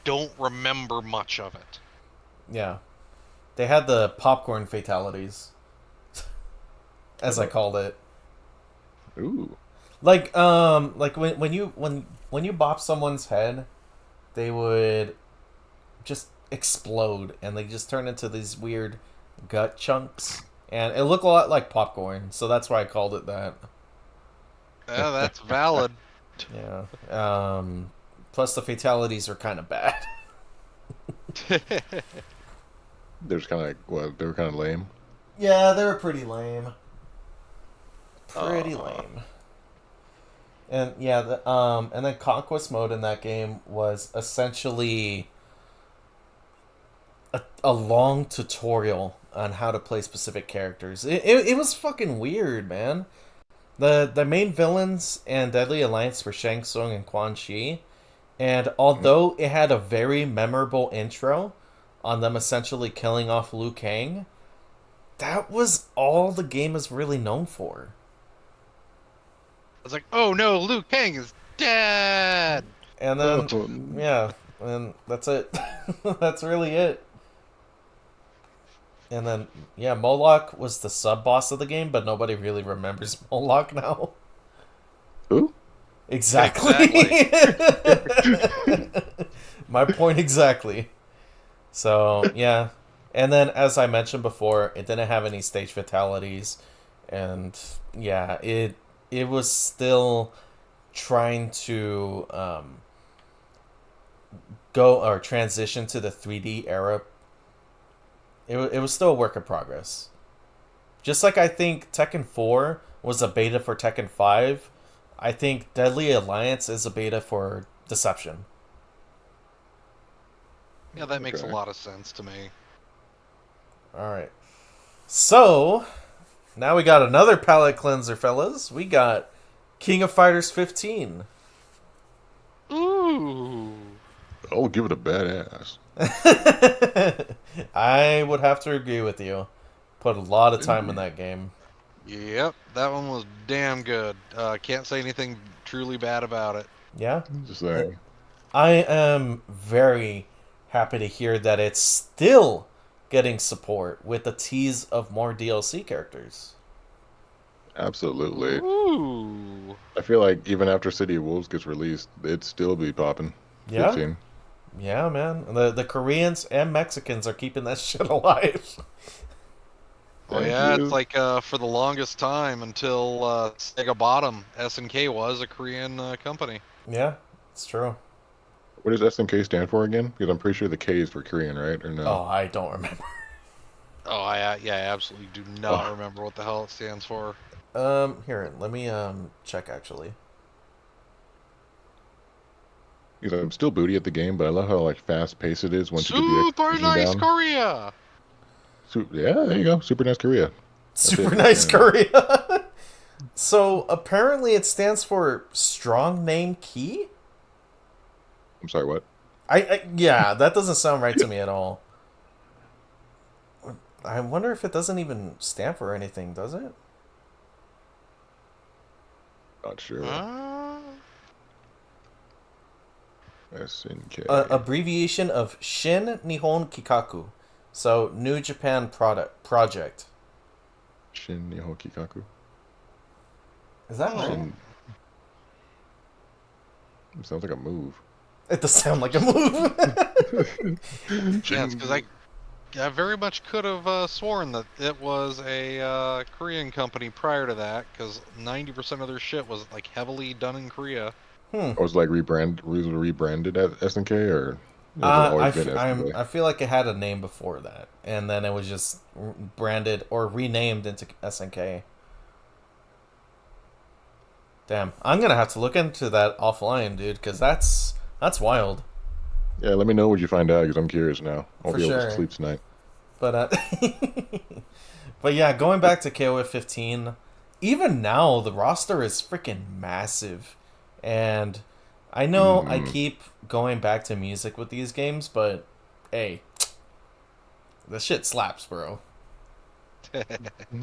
don't remember much of it. Yeah, they had the popcorn fatalities, as I Uh, called it. ooh. Like when you bop someone's head, they would just explode and they just turn into these weird gut chunks, and it looked a lot like popcorn, so that's why I called it that. Yeah, that's valid. Yeah. Plus the fatalities are kind of bad. They're just kind of like, well, they were kind of lame. Yeah, they were pretty lame. Pretty Uh, lame. And yeah, and then conquest mode in that game was essentially a long tutorial on how to play specific characters. It was fucking weird, man. The main villains and Deadly Alliance were Shang Tsung and Quan Chi, and although it had a very memorable intro on them essentially killing off Liu Kang, that was all the game is really known for. It's like, oh no, Liu Kang is dead. And oh, then, yeah, and that's it. That's really it. And then, yeah, Moloch was the sub boss of the game, but nobody really remembers Moloch now. who? Exactly. Exactly. My point exactly. So, yeah. And then, as I mentioned before, it didn't have any stage fatalities. And, yeah, it was still trying to go or transition to the 3D era. It was still a work in progress. Just like I think Tekken 4 was a beta for Tekken 5, I think Deadly Alliance is a beta for Deception. Yeah, that makes a Okay. lot of sense to me. All right. So, now we got another palate cleanser, fellas. We got King of Fighters 15. Ooh. I'll give it a badass. I would have to agree with you. Put a lot of time in Indeed. that game. Yep, that one was damn good. Can't say anything truly bad about it. Yeah? Just saying. I am very happy to hear that it's still getting support with the tease of more DLC characters. Absolutely. Ooh. I feel like even after City of Wolves gets released, it'd still be popping. Yeah? 15. Yeah, man. The Koreans and Mexicans are keeping that shit alive. Oh Heck yeah, it's yeah. like for the longest time until Sega bought 'em, SNK was a Korean company. Yeah, it's true. What does SNK stand for again? Because I'm pretty sure the K is for Korean, right? Or no? Oh, I don't remember. Oh, yeah, I absolutely do not Oh, remember what the hell it stands for. Here, let me check actually. because I'm still booty at the game, but I love how like fast paced it is once you get the Super execution nice down. Korea. Yeah, there you go. Super nice Korea. That's Super it. nice And Korea. So apparently it stands for strong name key. I'm sorry, what? I yeah, that doesn't sound right to me at all. I wonder if it doesn't even stand for anything, does it? Not sure. Uh, SNK. Abbreviation of Shin Nihon Kikaku. So New Japan product project. Shin Nihon Kikaku. Is that right? oh. Shin. Sounds like a move. It does sound like a move. Yeah, it's Shin. because I very much could have sworn that it was a Korean company prior to that, because 90% of their shit was like heavily done in Korea. I was like rebranded as SNK, or has it always been SNK? I feel like it had a name before that, and then it was just branded or renamed into SNK. Damn, I'm gonna have to look into that offline, dude, because that's wild Yeah, let me know what you find out because I'm curious now. I won't for be able to sure. sleep tonight. But but yeah, going back to KOF 15, even now the roster is freaking massive, and I know I Mm, keep going back to music with these games, but hey, the shit slaps, bro.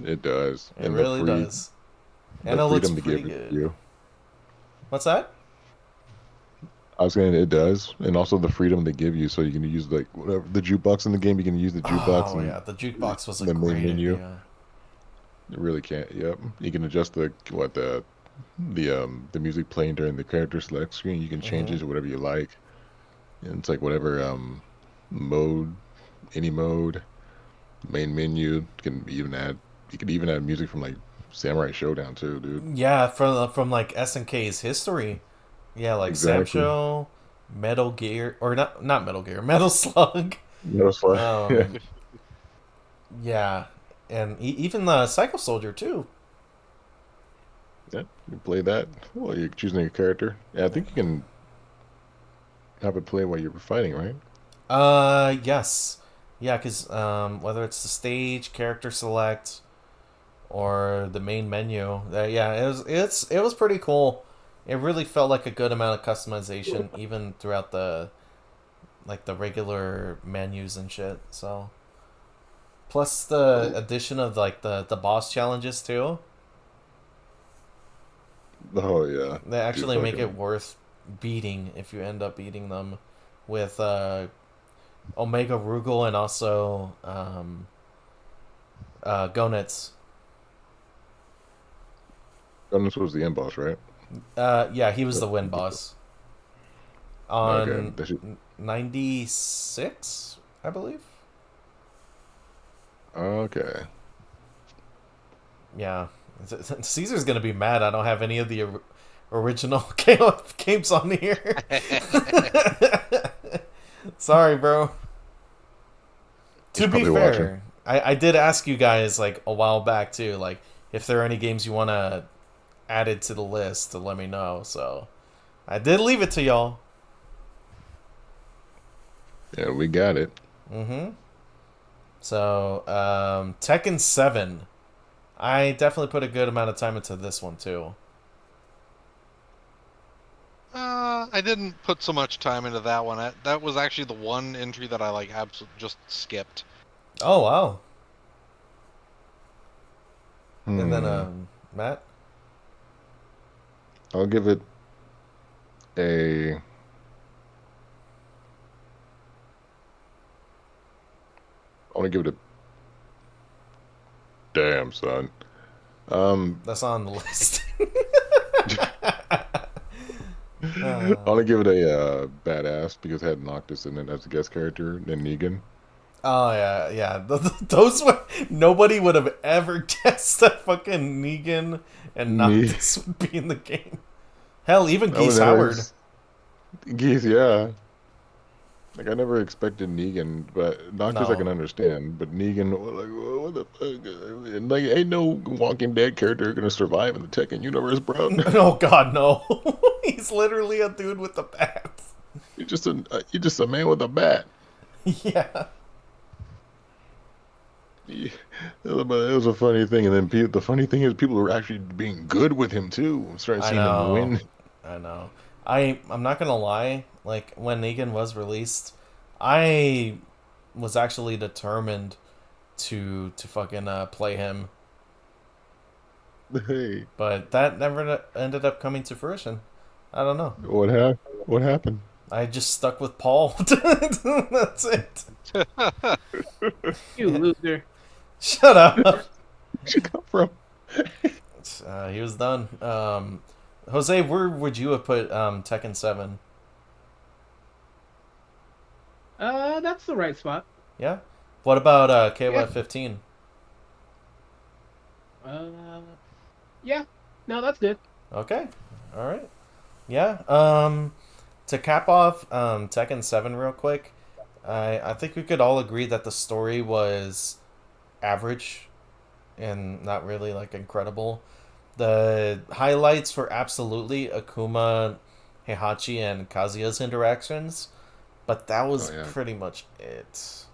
it does, It and really does. And the it looks freedom to pretty give it good. to you. What's that? I was saying it does, and also the freedom they give you, so you can use like whatever the jukebox in the game. You can use the jukebox Oh and yeah, the jukebox was a the main great menu. idea. You really can't. Yep, you can adjust the music playing during the character select screen. You can change Mm-hmm. it to whatever you like, and it's like whatever mode, any mode, main menu. You can even add music from like Samurai Showdown too, dude. Yeah, from like SNK's history. Yeah, like Sam Exactly. Show, Metal Gear, or not Metal Gear, Metal Slug. That was fun. Yeah. Um, yeah, and even the Psycho Soldier too. Yeah, you play that while you're choosing a character. Yeah, I think you can have it play while you're fighting, right? Yes, yeah, because whether it's the stage, character select, or the main menu, yeah, it was pretty cool. It really felt like a good amount of customization, even throughout the like the regular menus and shit. So plus the addition of like the boss challenges too. Oh yeah, They dude, actually make it fucking worth beating if you end up beating them with Omega Rugal and also Gonets. Gunnis was the end boss, right? Yeah, he was the win boss Okay, on that should, 96, I believe. okay. Yeah, Caesar's gonna be mad. I don't have any of the original games on here. Sorry, bro. He's To be probably watching. fair, I did ask you guys like a while back too, like if there are any games you want to add it to the list to let me know. So I did leave it to y'all. Yeah, we got it. Mm-hmm. So Tekken 7. I definitely put a good amount of time into this one too. I didn't put so much time into that one. That was actually the one entry that I like absolutely just skipped. Oh wow. And then Hmm. Matt. I'll give it a. I want to give it a damn son. Um, That's on the list. I want to give it a badass because it had Noctis in it as a guest character and Negan. Oh yeah, yeah. Those were nobody would have ever guessed that fucking Negan and Ne Noctis would be in the game. Hell, even I would Geese never. Howard. Geese, yeah. Like I never expected Negan, but Noctis I can No. understand. But Negan, like what the fuck? And like, ain't no Walking Dead character gonna survive in the Tekken universe, bro. Oh God, no. He's literally a dude with a bat. You're just a man with a bat. Yeah, Yeah, it was a funny thing, and then the funny thing is, people were actually being good with him too. Starting I seeing him know. win. I know. I'm not gonna lie. Like when Negan was released, I was actually determined to fucking play him, Hey, but that never ended up coming to fruition. I don't know. what happened? What happened? I just stuck with Paul. That's it. You loser. Shut up. Where'd you come from? He was done. Jose, where would you have put Tekken 7? That's the right spot. Yeah. What about Yeah. KOF 15? Uh, yeah. No, that's good. Okay. All right. Yeah. To cap off Tekken 7 real quick, I think we could all agree that the story was average and not really like incredible. The highlights were absolutely Akuma, Heihachi, and Kazuya's interactions, but that Oh was yeah, pretty much it.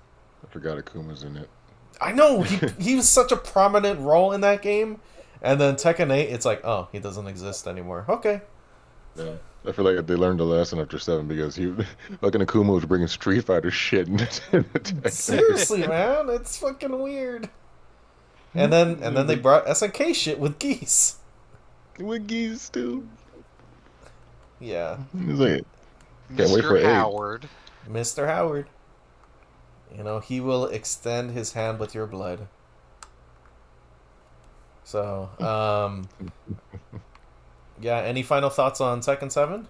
I forgot Akuma's in it. I know he was such a prominent role in that game, and then Tekken 8, it's like, oh, he doesn't exist anymore. Okay. Yeah, I feel like they learned a lesson after seven because he, fucking Akuma was bringing Street Fighter shit in the Seriously, Tekken. man, it's fucking weird. And then they brought SNK shit with geese. With geese too. Yeah. He's like, Can't wait for Mr. 8. Howard. Mr. Howard. You know, he will extend his hand with your blood. So, yeah, any final thoughts on Tekken 7?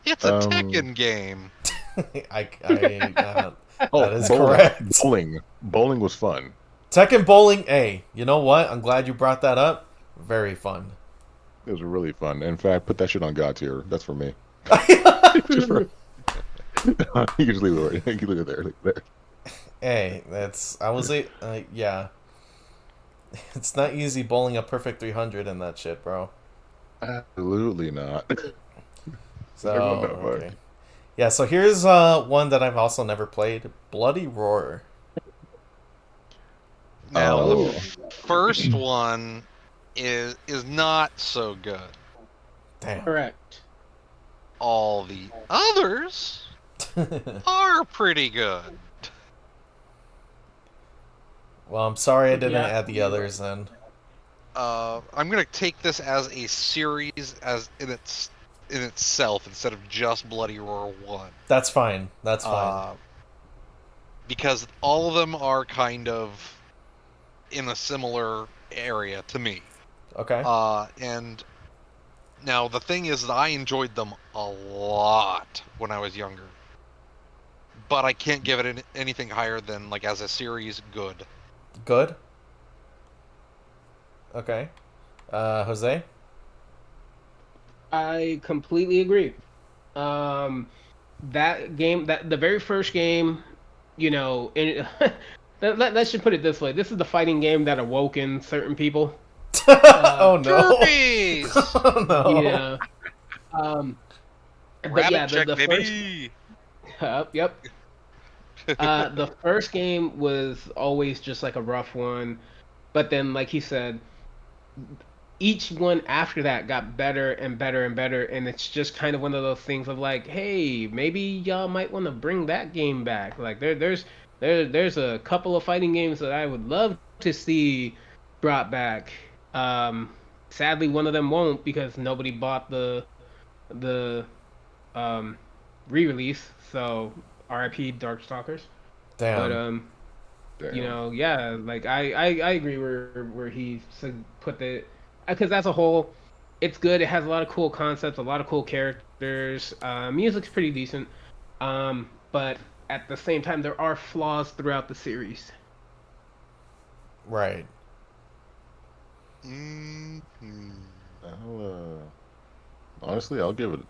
It's a Um, Tekken game. That is bowling. correct. Bowling was fun. Tekken Bowling A. You know what? I'm glad you brought that up. Very fun. It was really fun. In fact, put that shit on God tier. That's for me. Just for, you can just leave it there. You can leave it there. Leave it there. Hey, yeah. It's not easy bowling a perfect 300 in that shit, bro. Absolutely not. So, Never went that far. okay. Yeah, so here's one that I've also never played. Bloody Roar. Now, Oh. the first one is not so good. Damn. Correct. All the others are pretty good. Well, I'm sorry I didn't Yeah. add the others then. I'm gonna take this as a series as in itself instead of just Bloody Roar 1. That's fine. That's fine. Because all of them are kind of in a similar area to me. Okay. And now the thing is that I enjoyed them a lot when I was younger. But I can't give it anything higher than, like, as a series, good. Good. Okay. Jose? I completely agree. That game, that the very first game, you know, let's just put it this way: this is the fighting game that awoke in certain people. Oh no. Furbies! Oh no. Yeah. But Rabbit yeah, check, the baby! yep. The first game was always just like a rough one, but then, like he said, each one after that got better and better and better, and it's just kind of one of those things of like, hey, maybe y'all might want to bring that game back. Like there's a couple of fighting games that I would love to see brought back. Sadly, one of them won't because nobody bought the um, re-release. So R.I.P. Darkstalkers. But Damn. Damn. you know, yeah, like I agree where he put the, because as a whole, it's good. It has a lot of cool concepts, a lot of cool characters. Music's pretty decent, but at the same time, there are flaws throughout the series. Right. Mm-hmm. Honestly, I'll give it.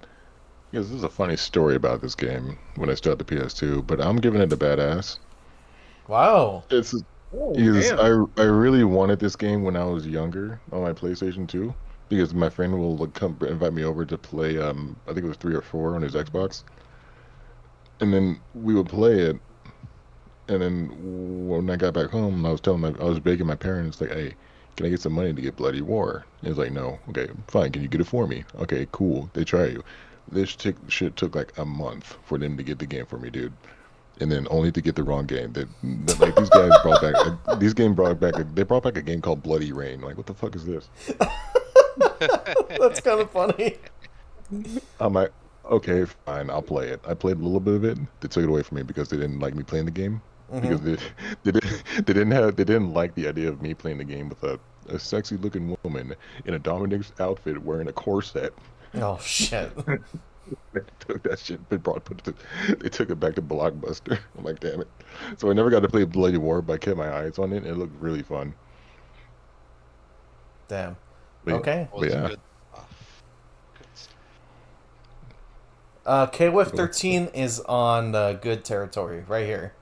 Because this is a funny story about this game when I started the PS2, but I'm giving it a badass. Wow. It's Oh, because damn. I really wanted this game when I was younger on my PlayStation 2 because my friend will come invite me over to play I think it was 3 or 4 on his Xbox, and then we would play it, and then when I got back home I was I was begging my parents like, hey, can I get some money to get Bloody War? And he's like, no. Okay, fine, can you get it for me? Okay, cool. They try you. This shit took like a month for them to get the game for me, dude, and then only to get the wrong game. That like these guys brought back they brought back a game called Bloody Rain. Like, what the fuck is this? That's kind of funny. I'm like, okay, fine, I'll play it. I played a little bit of it. They took it away from me because they didn't like me playing the game. Because they didn't like the idea of me playing the game with a sexy looking woman in a Dominic's outfit wearing a corset. Oh shit. They took that shit. They took it back to Blockbuster. I'm like, damn it. So I never got to play Bloody War, but I kept my eyes on it, and it looked really fun. Damn. But, Okay. but yeah. Good stuff. Good stuff. KWIF 13 is on good territory right here.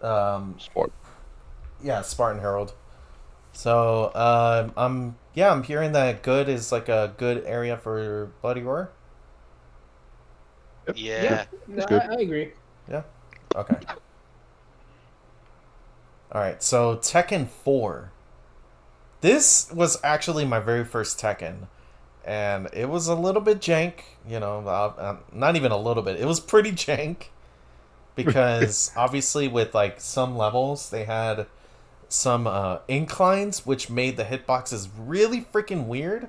Smart. Yeah, Spartan Herald. So, I'm hearing that good is like a good area for Bloody Roar. Yeah. No, good. I agree. Yeah. Okay. All right. So Tekken 4. This was actually my very first Tekken, and it was a little bit jank. You know, not even a little bit. It was pretty jank because obviously with like some levels they had some inclines which made the hitboxes really freaking weird.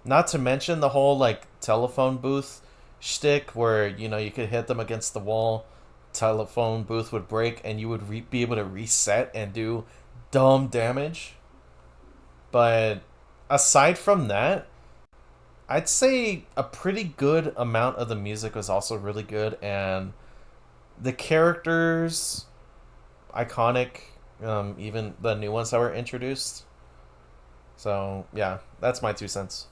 Not to mention the whole like telephone booth shtick, where you could hit them against the wall, telephone booth would break, and you would be able to reset and do dumb damage. But aside from that, I'd say a pretty good amount of the music was also really good, and the characters iconic, even the new ones that were introduced. So yeah, that's my 2 cents.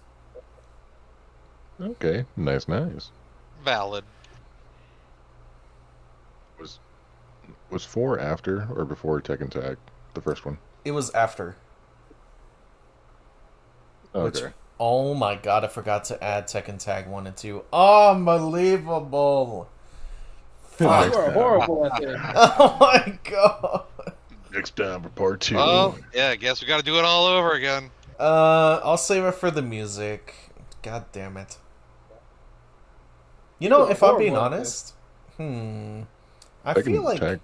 Okay, nice. Valid. Was was 4 after or before Tekken Tag, the first one? It was after, which, Okay. oh my god, I forgot to add Tekken Tag 1 and 2. Unbelievable! You Next are time. horrible at this. Oh my god! Next time for part 2. Oh, yeah, I guess we got to do it all over again. I'll save it for the music. God damn it. If I'm being Horrible at this. honest, I Tekken feel like Tag.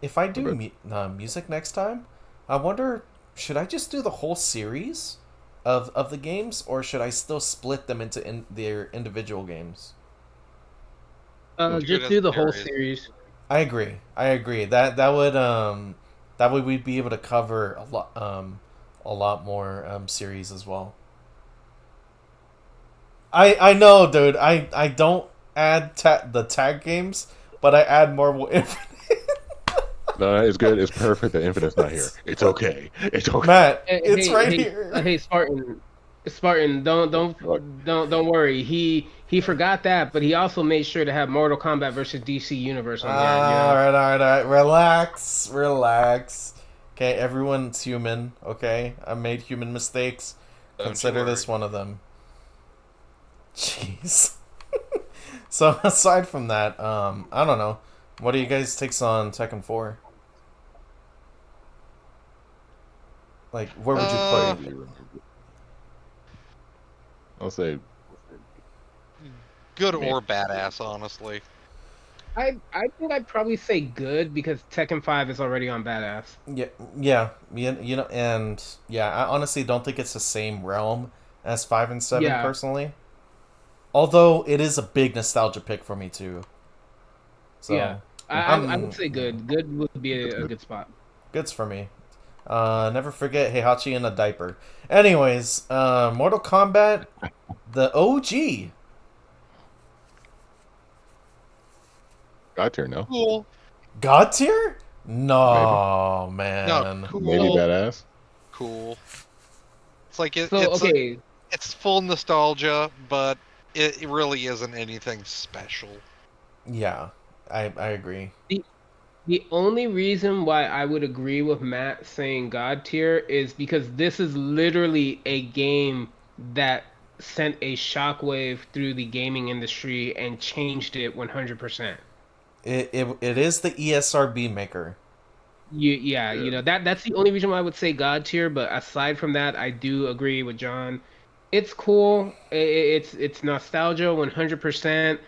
if I do Okay. music next time, I wonder, should I just do the whole series of the games, or should I still split them into their individual games? Do Just it do as the whole series. series. I agree. That way we'd be able to cover a lot more series as well. I know, dude. I don't add the tag games, but I add Marvel Infinite. No, it's good. It's perfect that Infinite's not here. It's okay. It's okay. Matt, Hey, it's hey, right hey, here. hey, Spartan, Fuck. don't worry. He forgot that, but he also made sure to have Mortal Kombat versus DC Universe on there. All right. Relax. Okay, everyone's human. Okay, I made human mistakes. Don't you Consider this worry. one of them. Jeez. So aside from that, I don't know. What do you guys takes on Tekken 4? Like, where would you put it? I'll say Good Man. or badass, honestly. I think I'd probably say good because Tekken 5 is already on Badass. And yeah, I honestly don't think it's the same realm as 5 and 7 Yeah. personally. Although it is a big nostalgia pick for me too. So Yeah. I would say good. Good would be a good spot. good's for me. Never forget Heihachi in a diaper. Anyways, Mortal Kombat, the OG. God tier, no? Cool. God tier? No, man. No, cool. Maybe badass. Cool. It's like So okay, it's full nostalgia, but it really isn't anything special. Yeah, I agree. the only reason why I would agree with Matt saying God tier is because this is literally a game that sent a shockwave through the gaming industry and changed it 100%. It is the ESRB maker. Yeah, Yeah. that's the only reason why I would say God tier. But aside from that, I do agree with John. It's cool. It's nostalgia 100%.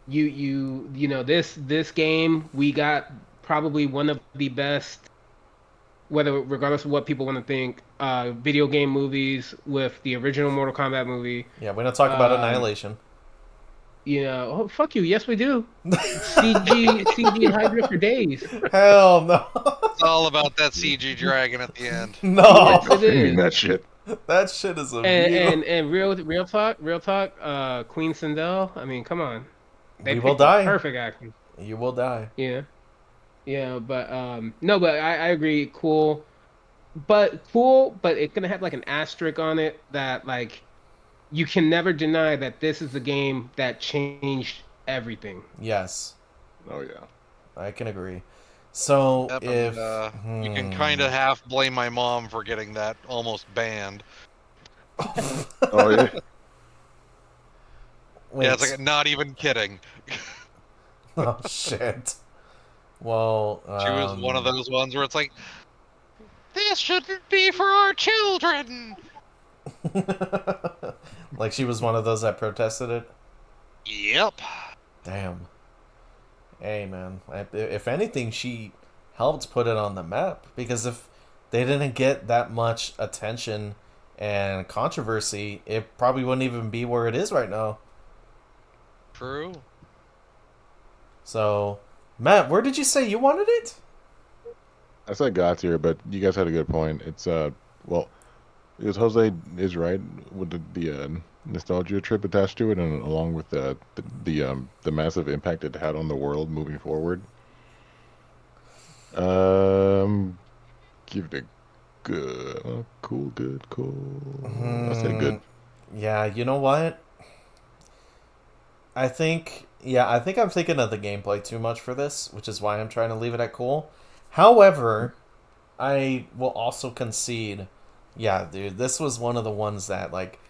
This game we got probably one of the best, whether regardless of what people want to think, video game movies with the original Mortal Kombat movie. Yeah, we're gonna talk about Um, Annihilation. oh fuck you. Yes, we do. CG and Hydra for days. Hell no. It's all about that CG dragon at the end. No, Yes, it Defending is. that shit. that shit is a And view. and real talk, Queen Sindel. I mean, come on, they We will picked the die. perfect actor. You will die. Yeah, yeah, but no, but I agree. Cool, but it's gonna have like an asterisk on it that like you can never deny that this is a game that changed everything. Yes, Oh yeah. I can agree. So Yep, if and, you can kind of half blame my mom for getting that almost banned. Oh yeah. Wait. Yeah, it's like not even kidding. Oh shit. Well, She was one of those ones where it's like, this shouldn't be for our children. like she was one of those that protested it. Yep. Damn. Hey man, if anything, she helped put it on the map, because if they didn't get that much attention and controversy, it probably wouldn't even be where it is right now. True. So, Matt, where did you say you wanted it? I said God tier, but you guys had a good point. It's well, because Jose is right with the nostalgia trip attached to it, and along with the massive impact it had on the world moving forward. Give it a good, cool, good, cool. I say good. Yeah, you know what? I think I'm thinking of the gameplay too much for this, which is why I'm trying to leave it at cool. However, I will also concede, yeah, dude, this was one of the ones that like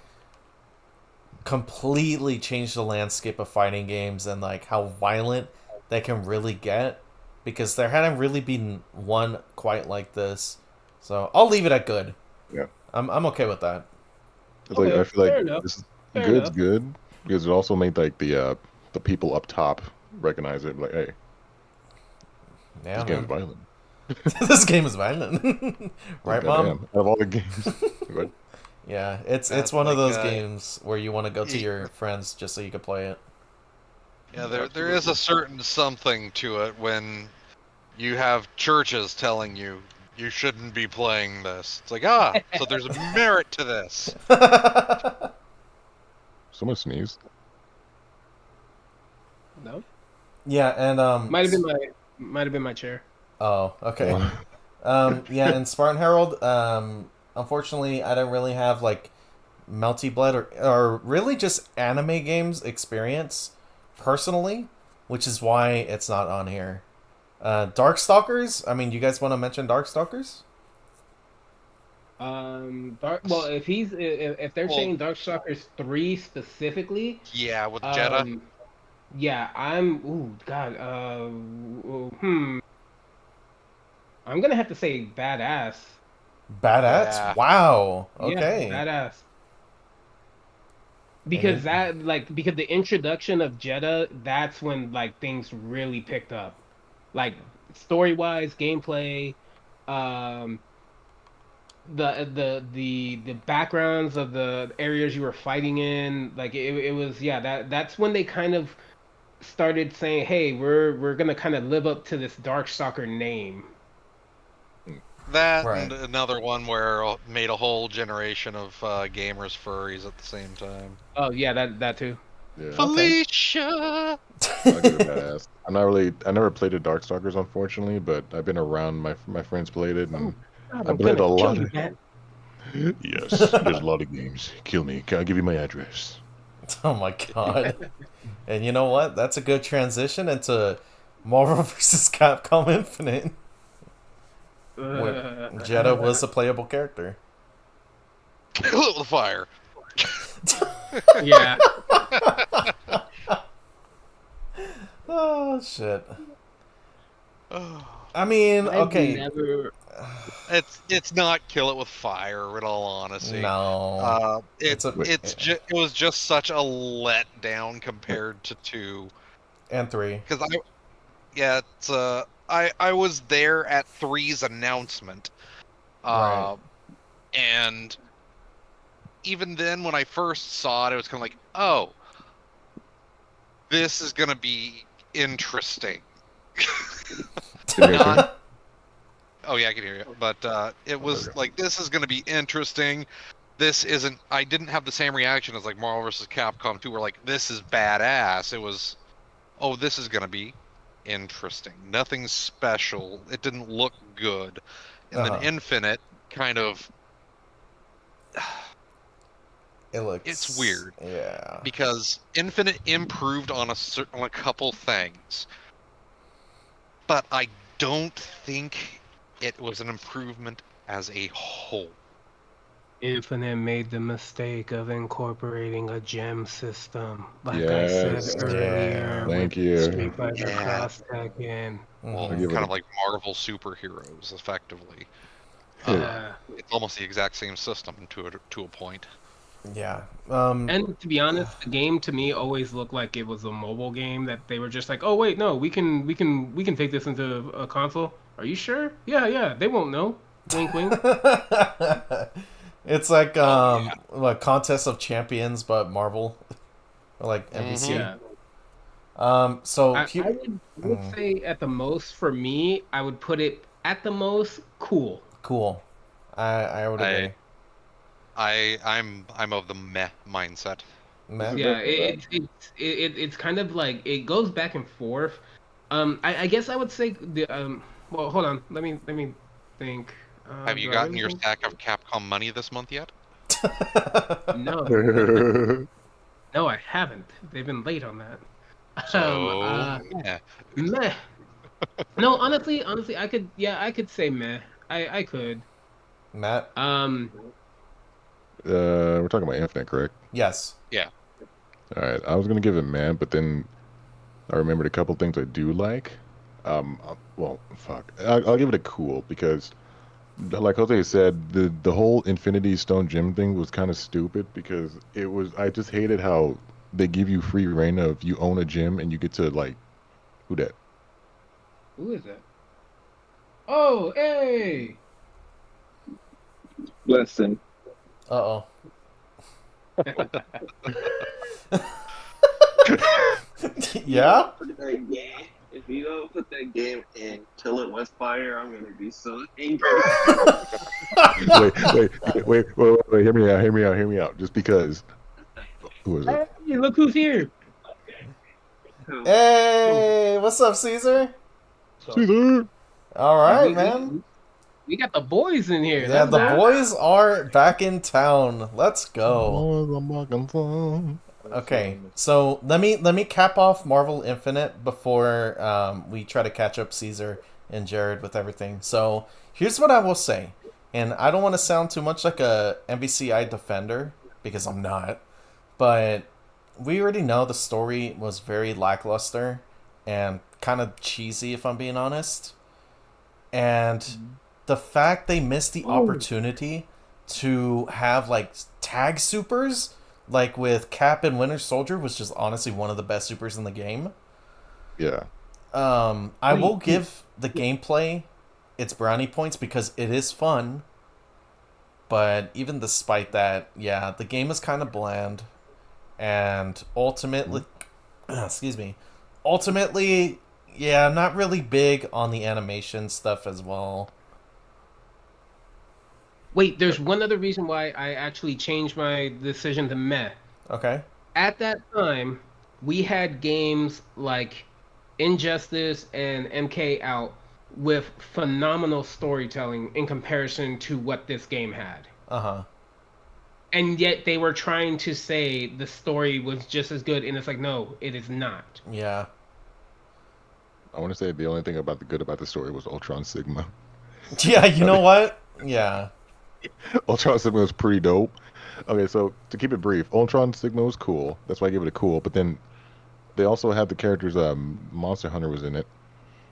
completely changed the landscape of fighting games and like how violent they can really get because there hadn't really been one quite like this. So I'll leave it at good. Yeah, I'm okay with that. it's like Okay, I feel like fair enough. this Fair good's enough. good because it also made like the people up top recognize it. Like, hey, Yeah, this game is man. violent. This game is violent. Like, Right, Mom? goddamn, out of all the games, but Yeah, it's That's one of like those games where you want to go to y- your friends just so you can play it. yeah, there is a certain something to it when you have churches telling you you shouldn't be playing this. It's like, so there's merit to this. someone sneezed. No, Yeah, and might have been my chair. oh, okay. Uh, Yeah, and Spartan Herald, unfortunately I don't really have like Melty Blood or really just anime games experience personally, which is why it's not on here. Darkstalkers, I mean, you guys want to mention Darkstalkers? Well, if they're Well, saying Darkstalkers 3 specifically, yeah, with Jeddah. um, yeah, ooh, God, I'm gonna have to say badass. Badass? Yeah. Wow. Yeah, Okay. badass. And Because you, because the introduction of Jeddah, that's when like things really picked up. Like story wise, gameplay, um, the backgrounds of the areas you were fighting in, like it was yeah, that's when they kind of started saying, hey, we're gonna kind of live up to this Darkstalker name. That right. and another one where made a whole generation of gamers furries at the same time. Oh yeah, that too. yeah, Okay. Felicia. I'll give it badass. I'm not really. I never played the Darkstalkers, unfortunately, but I've been around. My friends played it, Oh and God, I I'm played gonna a kill lot you, of. Matt. Yes, there's a lot of games. Kill me. Can I give you my address? Oh my god. And you know what? That's a good transition into Marvel vs. Capcom Infinite, where Jeddah was a playable character. Kill it with fire. Yeah. Oh shit. Oh, I mean, I've okay, never. it's not kill it with fire. In all honesty, no, it it's a Wait, it was just such a letdown compared to 2. and three, Because it's I was there at three's announcement, right? uh, and even then when I first saw it, it was kind of like, oh, this is gonna be interesting. can you guys hear Not me? Oh yeah, I can hear you. But it Oh, there we was go. like this is going to be interesting. This isn't. I didn't have the same reaction as like Marvel vs. Capcom 2, where like this is badass. It was, oh, this is going to be interesting. Nothing special. It didn't look good. And Uh then huh. Infinite kind of, It it's looks, weird yeah. because Infinite improved on on a couple things, but I don't think it was an improvement as a whole. Infinite made the mistake of incorporating a gem system, like I said Yes. earlier Yeah. with Thank you. Street Fighter Yeah, Cross Tekken. I well, Hmm. give it kind of like Marvel superheroes, effectively. a. Uh, Yeah. it's almost the exact same system to a point. Yeah. And to be honest, the game to me always looked like it was a mobile game that they were just like, "Oh wait, no, we can take this into a console. Are you sure? Yeah, yeah, they won't know." Wink, wink. It's like Oh, yeah. like Contest of Champions, but Marvel, or like NBC. Mhm. Yeah. So I would say at the most for me, I would put it at the most cool. cool. I would I agree. I'm of the meh mindset. This Meh. is Yeah, definitely it's kind of like it goes back and forth. I guess I would say the well, hold on. Let me think. Have you Do I gotten really your think? stack of Capcom money this month yet? No, that. no, I haven't. They've been late on that. Um, So, uh, meh. Meh. No, honestly, I could say meh. I could. Matt. Um, We're talking about Infinite, correct? Yes. Yeah. All right. I was gonna give it man, but then I remembered a couple things I do like. Well, fuck. I'll give it a cool because, like Jose said, the whole Infinity Stone Gem thing was kind of stupid because it was. I just hated how they give you free reign of you own a gym and you get to like who that? who is that? Oh, hey. Listen, Uh oh. Yeah. put that game. If you don't put that game in till it was fire, I'm gonna be so angry. Wait. Hear me out. Just because. Who is it? Hey, look who's here. So, Hey, what's up, Caesar? Caesar. All Yeah, right, man. we got the boys in here. Yeah, Let's the go. boys are back in town. Let's go. Oh, I'm fucking fun. Okay, so let me cap off Marvel Infinite before we try to catch up Caesar and Jared with everything. So here's what I will say, and I don't want to sound too much like a MVCI defender because I'm not, but we already know the story was very lackluster and kind of cheesy, if I'm being honest. And the fact they missed the opportunity to have like tag supers, like with Cap and Winter Soldier, was just honestly one of the best supers in the game. Yeah. I will give the gameplay its brownie points because it is fun, but even despite that, yeah, the game is kind of bland, and ultimately, excuse me, ultimately, yeah, not really big on the animation stuff as well. Wait, there's one other reason why I actually changed my decision to meh. Okay. At that time, we had games like Injustice and MK out with phenomenal storytelling in comparison to what this game had. Uh huh. And yet they were trying to say the story was just as good, and it's like, no, it is not. Yeah. I want to say the only thing about the good about the story was Ultron Sigma. Yeah, you know what? Yeah. Ultron Sigma was pretty dope. Okay, so to keep it brief, Ultron Sigma was cool. That's why I give it a cool. But then they also had the characters. Monster Hunter was in it.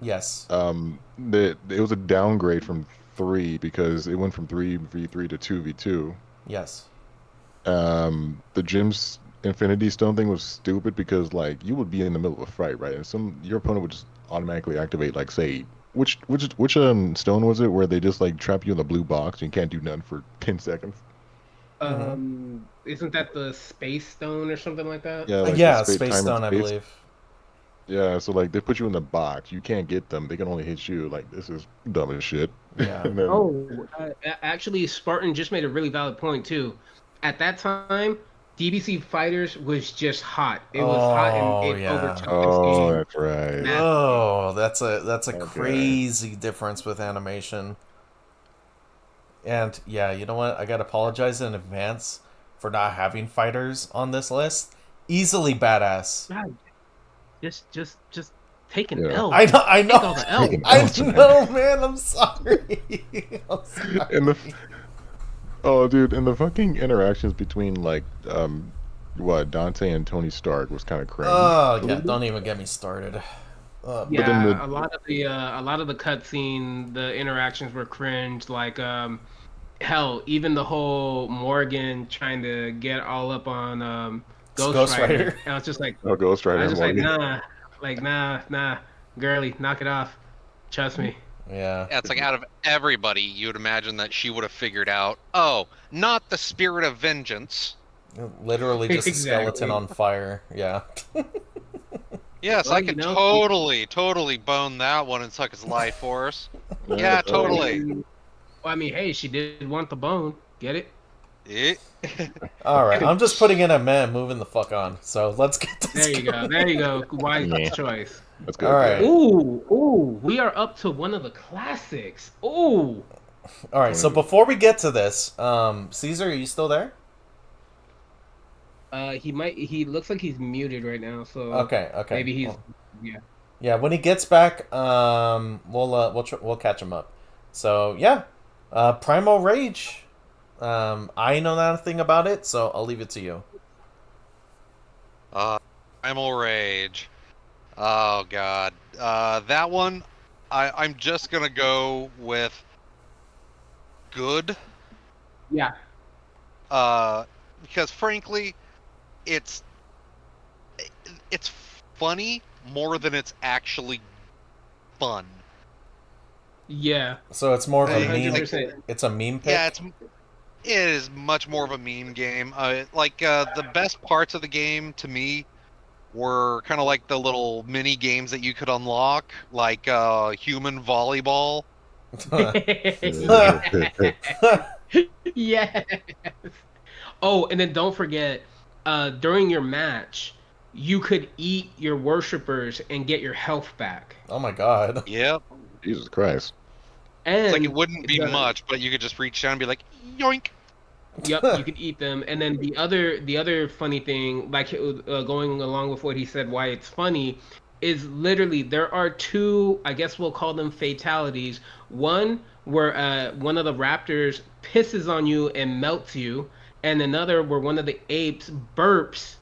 Yes. It was a downgrade from 3 because it went from 3v3 to 2v2. Yes. The Jim's Infinity Stone thing was stupid because like you would be in the middle of a fight, right? And your opponent would just automatically activate like say which stone was it where they just like trap you in the blue box and you can't do nothing for 10 seconds? Isn't that the Space Stone or something like that? Yeah, like the Yeah, space Space time and Stone, I space. believe. Yeah, so like they put you in the box. You can't get them. They can only hit you. Like this is dumb as shit. Yeah. And then, Oh, actually, Spartan just made a really valid point too. At that time, DBC Fighters was just hot. It was hot, and Oh it yeah. overtook this oh, game. that's right. Oh, that's a Okay. crazy difference with animation. And yeah, you know what? I gotta apologize in advance for not having fighters on this list. Easily badass. God, just taking Yeah. L. I know. I Take all know. the L. Taking I L's, man. know, man. I'm sorry. I'm sorry. And the oh, dude, and the fucking interactions between like what Dante and Tony Stark was kind of cringe Oh a yeah, little bit. don't even get me started. But then Yeah, a lot of the cutscene, the interactions were cringe. Like hell, even the whole Morgan trying to get all up on Ghost Ghost Rider. Rider. And oh, Ghost I Rider was just like, Morgan. nah, like nah, girly, knock it off. Trust me. Yeah. Yeah, it's like out of everybody, you would imagine that she would have figured out, oh, not the spirit of vengeance. Literally just a skeleton Exactly. on fire. Yeah. Yes, Well, I you could know, totally bone that one and suck his life force. Yeah, Yeah, totally. I mean, hey, she did want the bone. Get it? Eh. Alright, I'm just putting in a man moving the fuck on. So let's get this There you go. going. There you go. Wise Yeah. choice. That's good. Alright. Yeah. Ooh, we are up to one of the classics. Ooh. Alright, so before we get to this, Cesar, are you still there? He looks like he's muted right now, so Okay. maybe he's Well, yeah. yeah, when he gets back, we'll catch him up. So yeah, Primal Rage. I know nothing about it, so I'll leave it to you. Primal Rage. Oh god. That one, I'm just gonna go with good. Yeah. Because frankly, it's it's funny more than it's actually fun. Yeah. So it's more of a meme. 100%. It's a meme pick. Yeah, it is much more of a meme game. The best parts of the game to me were kind of like the little mini games that you could unlock, like human volleyball. Yes. Oh, and then don't forget, during your match, you could eat your worshippers and get your health back. Oh my god. Yep. Jesus Christ. And It's like it wouldn't be the- much, but you could just reach down and be like, yoink. Yep, you could eat them. And then the other funny thing, like going along with what he said, why it's funny, is literally there are two, I guess we'll call them fatalities. One where one of the raptors pisses on you and melts you, and another where one of the apes burps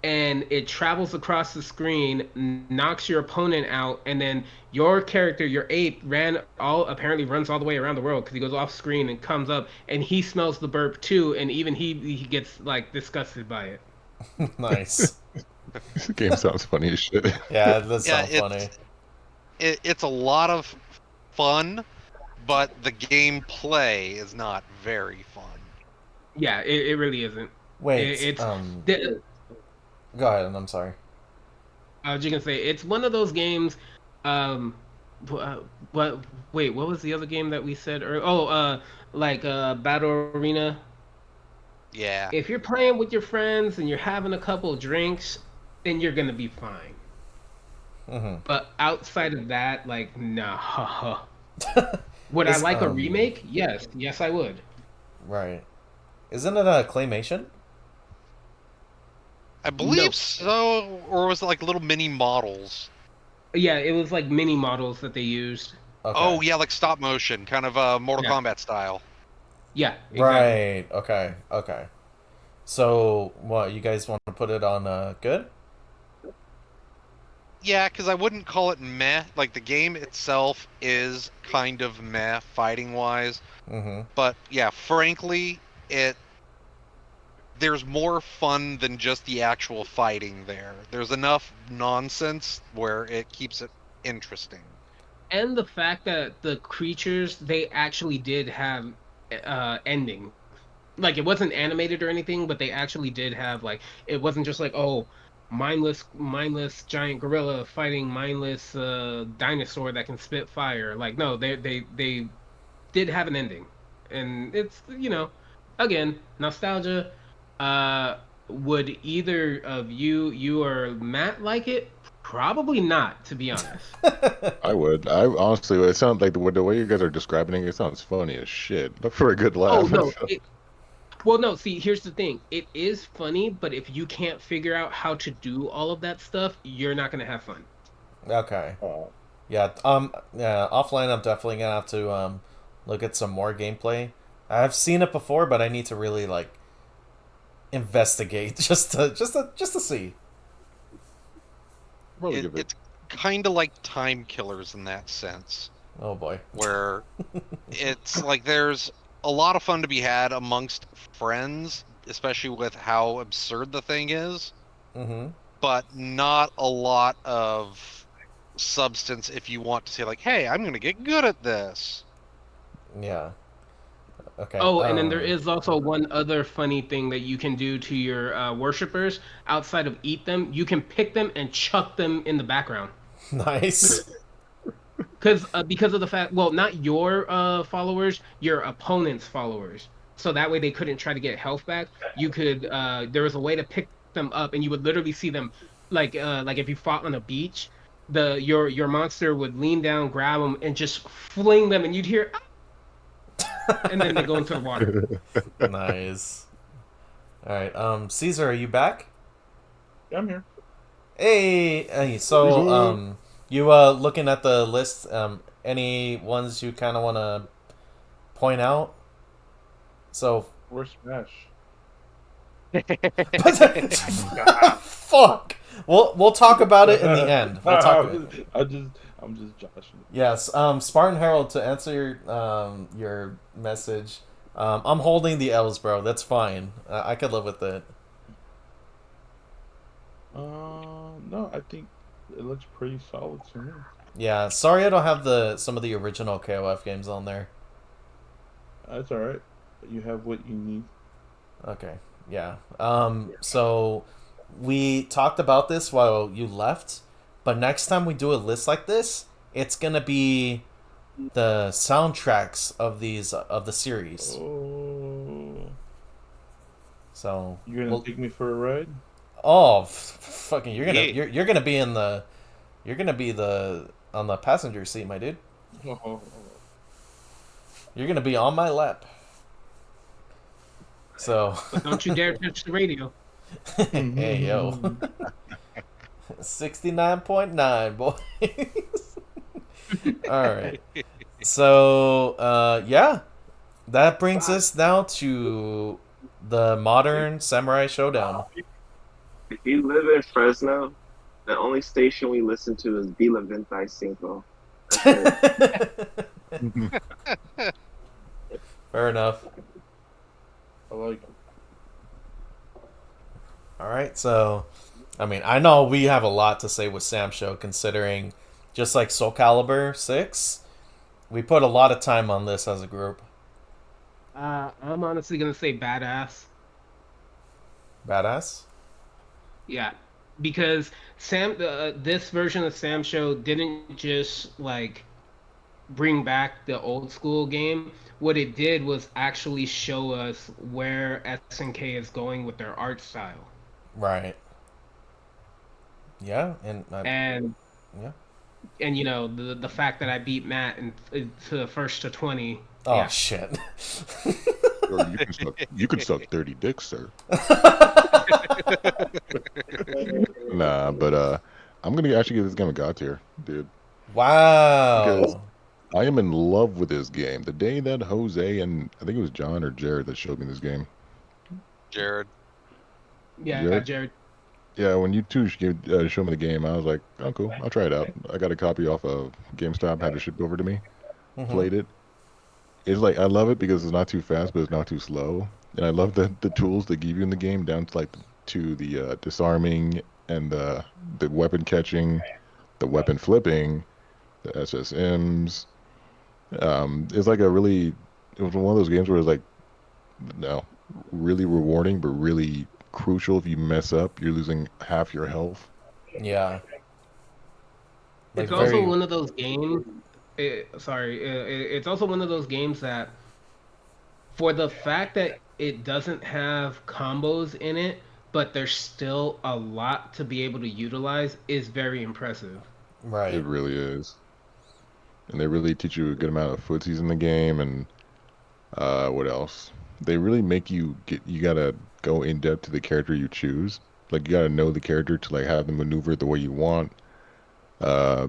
and it travels across the screen, knocks your opponent out, and then your character, your ape, apparently runs all the way around the world because he goes off screen and comes up, and he smells the burp too, and even he gets like disgusted by it. Nice. This game sounds funny as shit. Yeah, that Yeah, sounds funny. it's a lot of fun, but the gameplay is not very fun. Yeah, it really isn't. Wait, It's go ahead. I'm sorry. I was just gonna say it's one of those games. Um, what? Wait, what was the other game that we said? Battle Arena. Yeah. If you're playing with your friends and you're having a couple of drinks, then you're gonna be fine. Mm-hmm. But outside of that, like, nah. Would I Is, like a remake? Yes, I would. Right. Isn't it a claymation? I believe No. so, or was it like little mini models? Yeah, it was like mini models that they used. Okay. Oh yeah, like stop motion, kind of Mortal Yeah. Kombat style. Yeah, exactly. Right. Okay. So, what, you guys want to put it on good? Yeah, because I wouldn't call it meh. Like the game itself is kind of meh fighting wise, Mm-hmm. but yeah, frankly, there's more fun than just the actual fighting there. There's enough nonsense where it keeps it interesting. And the fact that the creatures they actually did have ending. Like it wasn't animated or anything, but they actually did have like it wasn't just like mindless giant gorilla fighting mindless dinosaur that can spit fire. Like no, they did have an ending, and it's again nostalgia. Would either of you or Matt like it? Probably not, to be honest. I would. I honestly, it sounds like the way you guys are describing it sounds funny as shit. Look for a good laugh. Oh no. Well, no. See, here's the thing. It is funny, but if you can't figure out how to do all of that stuff, you're not gonna have fun. Okay. Yeah. Yeah. Offline, I'm definitely gonna have to look at some more gameplay. I've seen it before, but I need to really like investigate just to see. Probably give it. It's kind of like Time Killers in that sense, Oh boy. where it's like there's a lot of fun to be had amongst friends, especially with how absurd the thing is, Mm-hmm. but not a lot of substance if you want to say like, hey, I'm gonna get good at this. Yeah. Okay. Oh, and then there is also one other funny thing that you can do to your worshippers outside of eat them. You can pick them and chuck them in the background. Nice. Because of the fact, well, not your followers, your opponent's followers. So that way they couldn't try to get health back. You could there was a way to pick them up, and you would literally see them like if you fought on a beach, your monster would lean down, grab them, and just fling them, and you'd hear, "Ah!" and then they go into the water. Nice. All right. Cesar, are you back? Yeah, I'm here. Hey. So, Cesar. you looking at the list? Any ones you kind of want to point out? So, Where's Smash? fuck. We'll talk about it in the end. We'll talk. I'm just joshing. Yes. Spartan Herald, to answer your message. I'm holding the L's, bro. That's fine. I could live with it. No, I think it looks pretty solid to me. Yeah. Sorry, I don't have some of the original KOF games on there. That's all right. You have what you need. Okay. Yeah. So we talked about this while you left, but next time we do a list like this, it's gonna be the soundtracks of the series. Oh, So you're gonna take me for a ride? fucking you're gonna be in the you're gonna be the on the passenger seat, my dude. Oh, You're gonna be on my lap. So But don't you dare touch the radio. hey yo. 69.9 boys. All right. So yeah, that brings us now to the modern Samurai Showdown. If you live in Fresno, the only station we listen to is Vila Venti Cinco. Fair enough. I like it. All right, so I mean, I know we have a lot to say with Sam Show, considering just like Soul Calibur 6, we put a lot of time on this as a group. I'm honestly gonna say badass. Badass. Yeah, because this version of Sam Show didn't just like bring back the old school game. What it did was actually show us where SNK is going with their art style. Right. Yeah, and And yeah. and you know the fact that I beat Matt to the first to 20. Oh Yeah. shit. Or you can suck 30 dicks, sir. Nah, but I'm gonna actually give this game a god tier, dude. Because Wow. I am in love with this game. The day that Jose and I think it was John or Jared that showed me this game. Jared. Yeah, Jared? Jared. Yeah, when you two showed me the game, I was like, oh, cool, I'll try it out. I got a copy off of GameStop, had it shipped over to me, Mhm. played it. It's like, I love it because it's not too fast, but it's not too slow. And I love the tools they give you in the game, down to like to the disarming and the weapon catching, the weapon flipping, the SSMs. It's like it was one of those games where it's like, no, really rewarding, but really crucial. If you mess up, you're losing half your health. Yeah. Like It's also very one of those games. It's also one of those games that, for the fact that it doesn't have combos in it, but there's still a lot to be able to utilize, is very impressive. It right. really is. And they really teach you a good amount of footsies in the game, and what else? They really make you gotta go in depth to the character you choose. Like you gotta know the character to like have them maneuver the way you want. Uh,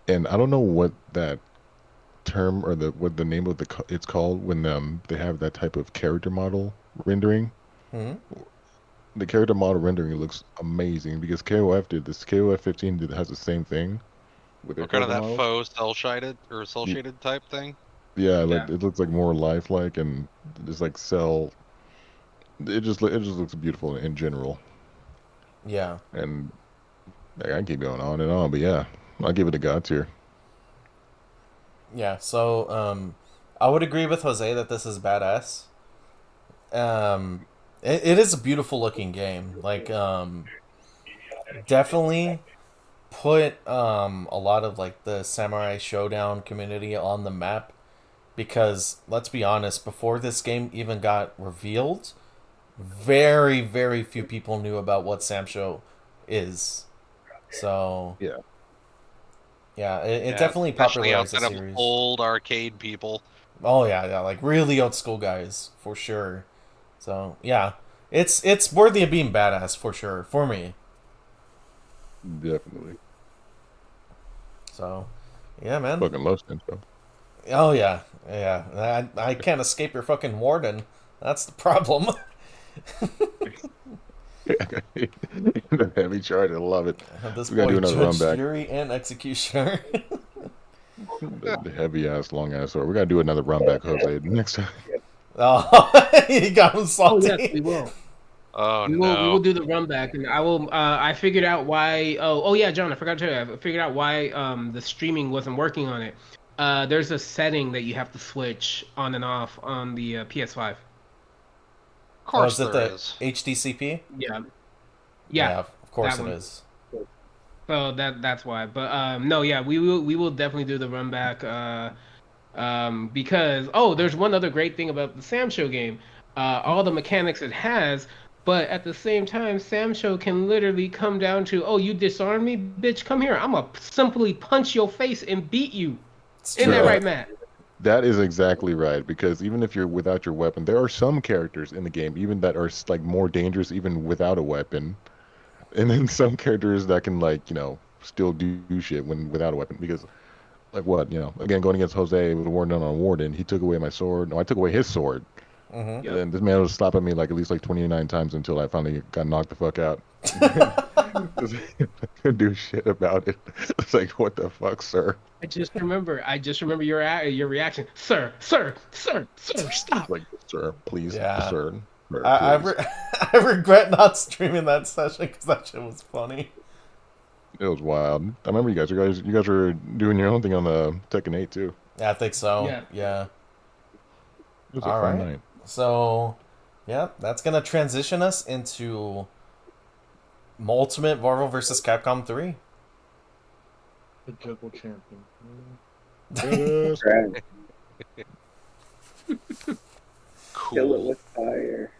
and I don't know what that term or what the name of it's called when they have that type of character model rendering. Hmm. The character model rendering looks amazing because KOF did this. KOF 15 has the same thing with their Or kind of character that models. faux cell shaded or cell Y- shaded type thing. Yeah, Yeah. like it looks like more lifelike and just like cell. It just looks beautiful in general. Yeah. And like, I can keep going on and on, but yeah, I'll give it a God tier. Yeah, so I would agree with Jose that this is badass. It is a beautiful looking game. Like, definitely put a lot of like the Samurai Showdown community on the map because let's be honest, before this game even got revealed, very very few people knew about what Sam Show is. So Yeah. yeah, it Yeah, definitely especially popularized the outside of series. old arcade people. Oh yeah, yeah, like really old school guys for sure. So yeah, it's worthy of being badass for sure for me. Definitely. So yeah, man. Fucking love Stencho. Oh yeah, yeah. I can't escape your fucking warden. That's the problem. The heavy charge, I love it. This We gotta boy, do another run Judge back. Fury and Executioner. The heavy ass, long ass sword. We gotta do another run back, Jose. Next time. Oh, he got him Oh yes, we salty. will. Oh We will no. do the run back, and I will. I figured out why. Oh yeah, John, I forgot to tell you. I figured out why the streaming wasn't working on it. There's a setting that you have to switch on and off on the PS5. Of Oh, course is it there the is. HDCP? Yeah, yeah, Yeah, of course that it one. is. So that's why. But no, yeah, we will definitely do the run back. Because there's one other great thing about the Sam Show game. All the mechanics it has, but at the same time, Sam Show can literally come down to, oh, you disarm me, bitch, come here. I'm gonna simply punch your face and beat you. It's Isn't that true. right, Matt? That is exactly right. Because even if you're without your weapon, there are some characters in the game even that are like more dangerous even without a weapon, and then some characters that can still do shit when without a weapon. Because like what again going against Jose with a warden on warden, he took away my sword. No, I took away his sword. Mm-hmm. And Yep. then this man was slapping me like at least like 29 times until I finally got knocked the fuck out. Couldn't do shit about it. It's like, what the fuck, sir? I just remember your reaction, sir, sir, sir, sir, It's stop. like, sir, please, Yeah, sir, please. I regret not streaming that session because that shit was funny. It was wild. I remember you guys were doing your own thing on the Tekken 8 too. Yeah, I think so. Yeah. Yeah. It was a All fun right. night. So, yeah, that's gonna transition us into Ultimate Marvel vs. Capcom 3. The Juggle Champion. Yes. Grab, kill it Cool. with fire.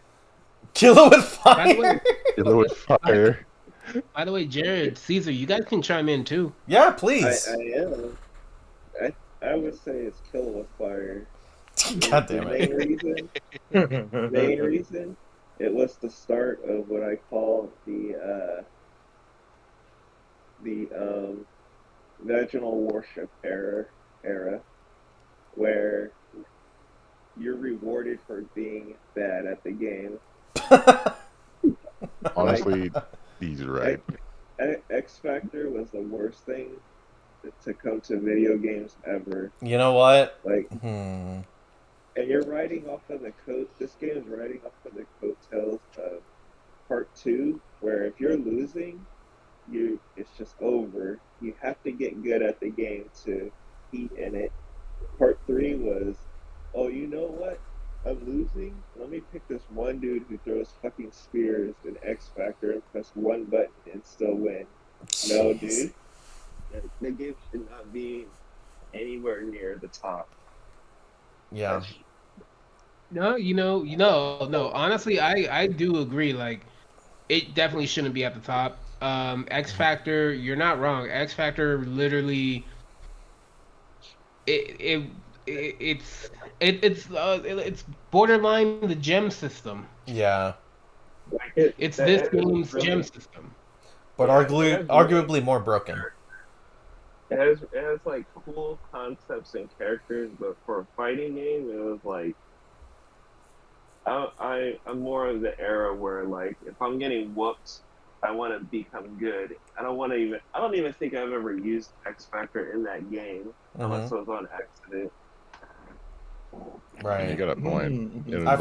Kill it with By the way, fire. Kill it with fire. by the way, Jared, Caesar, you guys can chime in too. Yeah, I please. am. I would say it's kill it with fire. God The damn main it. reason, it was the start of what I call the vaginal worship era, where you're rewarded for being bad at the game. Honestly, he's right. X Factor was the worst thing to come to video games ever. You know what? Like, Hmm. and you're riding off of the coat. This game is riding off of the coattails of Part Two, where if you're losing, it's just over. You have to get good at the game to compete in it. Part Three was, oh, you know what? I'm losing. Let me pick this one dude who throws fucking spears in X Factor and press one button and still win. No, Jeez. dude. The game should not be anywhere near the top. Yeah. No, no. Honestly, I do agree. Like, it definitely shouldn't be at the top. X Factor, you're not wrong. X Factor literally, it, it, it's borderline the gem system. Yeah. Like It's this game's gem system. But arguably more broken. It has like cool concepts and characters, but for a fighting game, it was like I'm more of the era where like if I'm getting whooped, I want to become good. I don't even think I've ever used X Factor in that game unless Hmm. it was on accident. And you Right. got a point. And Mhm. the Yeah.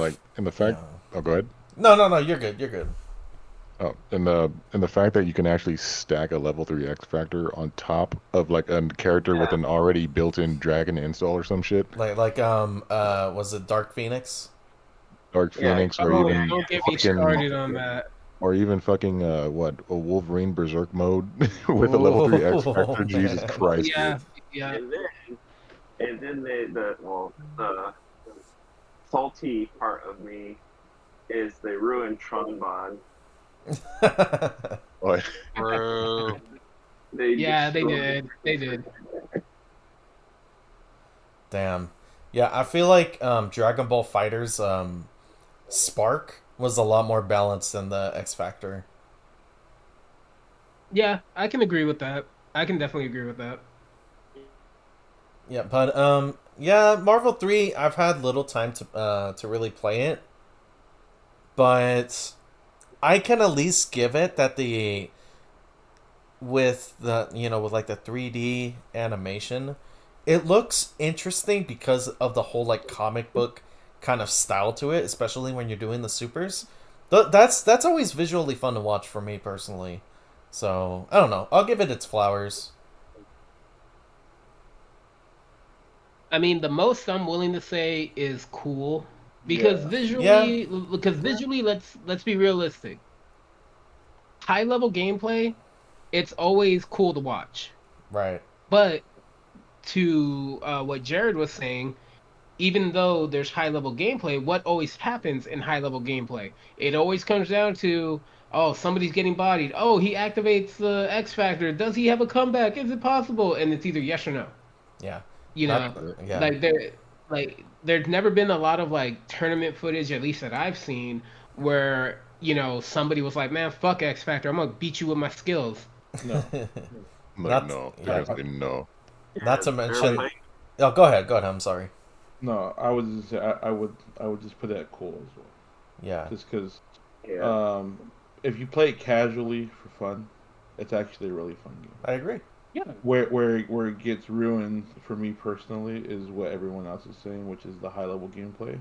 fact. Oh, go ahead. No, you're good. You're good. Oh, and the fact that you can actually stack a level 3 X Factor on top of like a character with an already built-in dragon install or some shit, Was it Dark Phoenix? Dark Yeah, Phoenix, or Oh, even don't get me fucking, started on that. or even fucking what, a Wolverine Berserk mode with a level 3 X Oh Factor. Jesus man. Christ, Yeah, dude. yeah. and then the salty part of me is they ruined Tronbon. Like, Bro. They Yeah, they destroyed did. They did. Damn. Yeah, I feel like Dragon Ball Fighters Spark was a lot more balanced than the X Factor. Yeah, I can agree with that. I can definitely agree with that. Yeah, but yeah, Marvel 3, I've had little time to really play it, but I can at least give it that the with the with like the 3D animation, it looks interesting because of the whole like comic book kind of style to it, especially when you're doing the supers. That's always visually fun to watch for me personally. So I don't know. I'll give it its flowers. I mean, the most I'm willing to say is cool because Yeah. Yeah, visually, let's be realistic. High level gameplay, it's always cool to watch. right. But to what Jared was saying, even though there's high level gameplay, what always happens in high level gameplay? It always comes down to, oh, somebody's getting bodied. Oh, he activates the X Factor. Does he have a comeback? Is it possible? And it's either yes or no. Yeah. You Not know, yeah. like there's never been a lot of like tournament footage, at least that I've seen, where somebody was like, man, fuck X Factor. I'm gonna beat you with my skills. No. like Not no, they're yeah. gonna say no. Not to they're mention. like, Oh, go ahead. Go ahead. I'm sorry. No, I would just put it at cool as well. Yeah. Just because yeah. if you play it casually for fun, it's actually a really fun game. I agree. Yeah. Where it gets ruined for me personally is what everyone else is saying, which is the high level gameplay,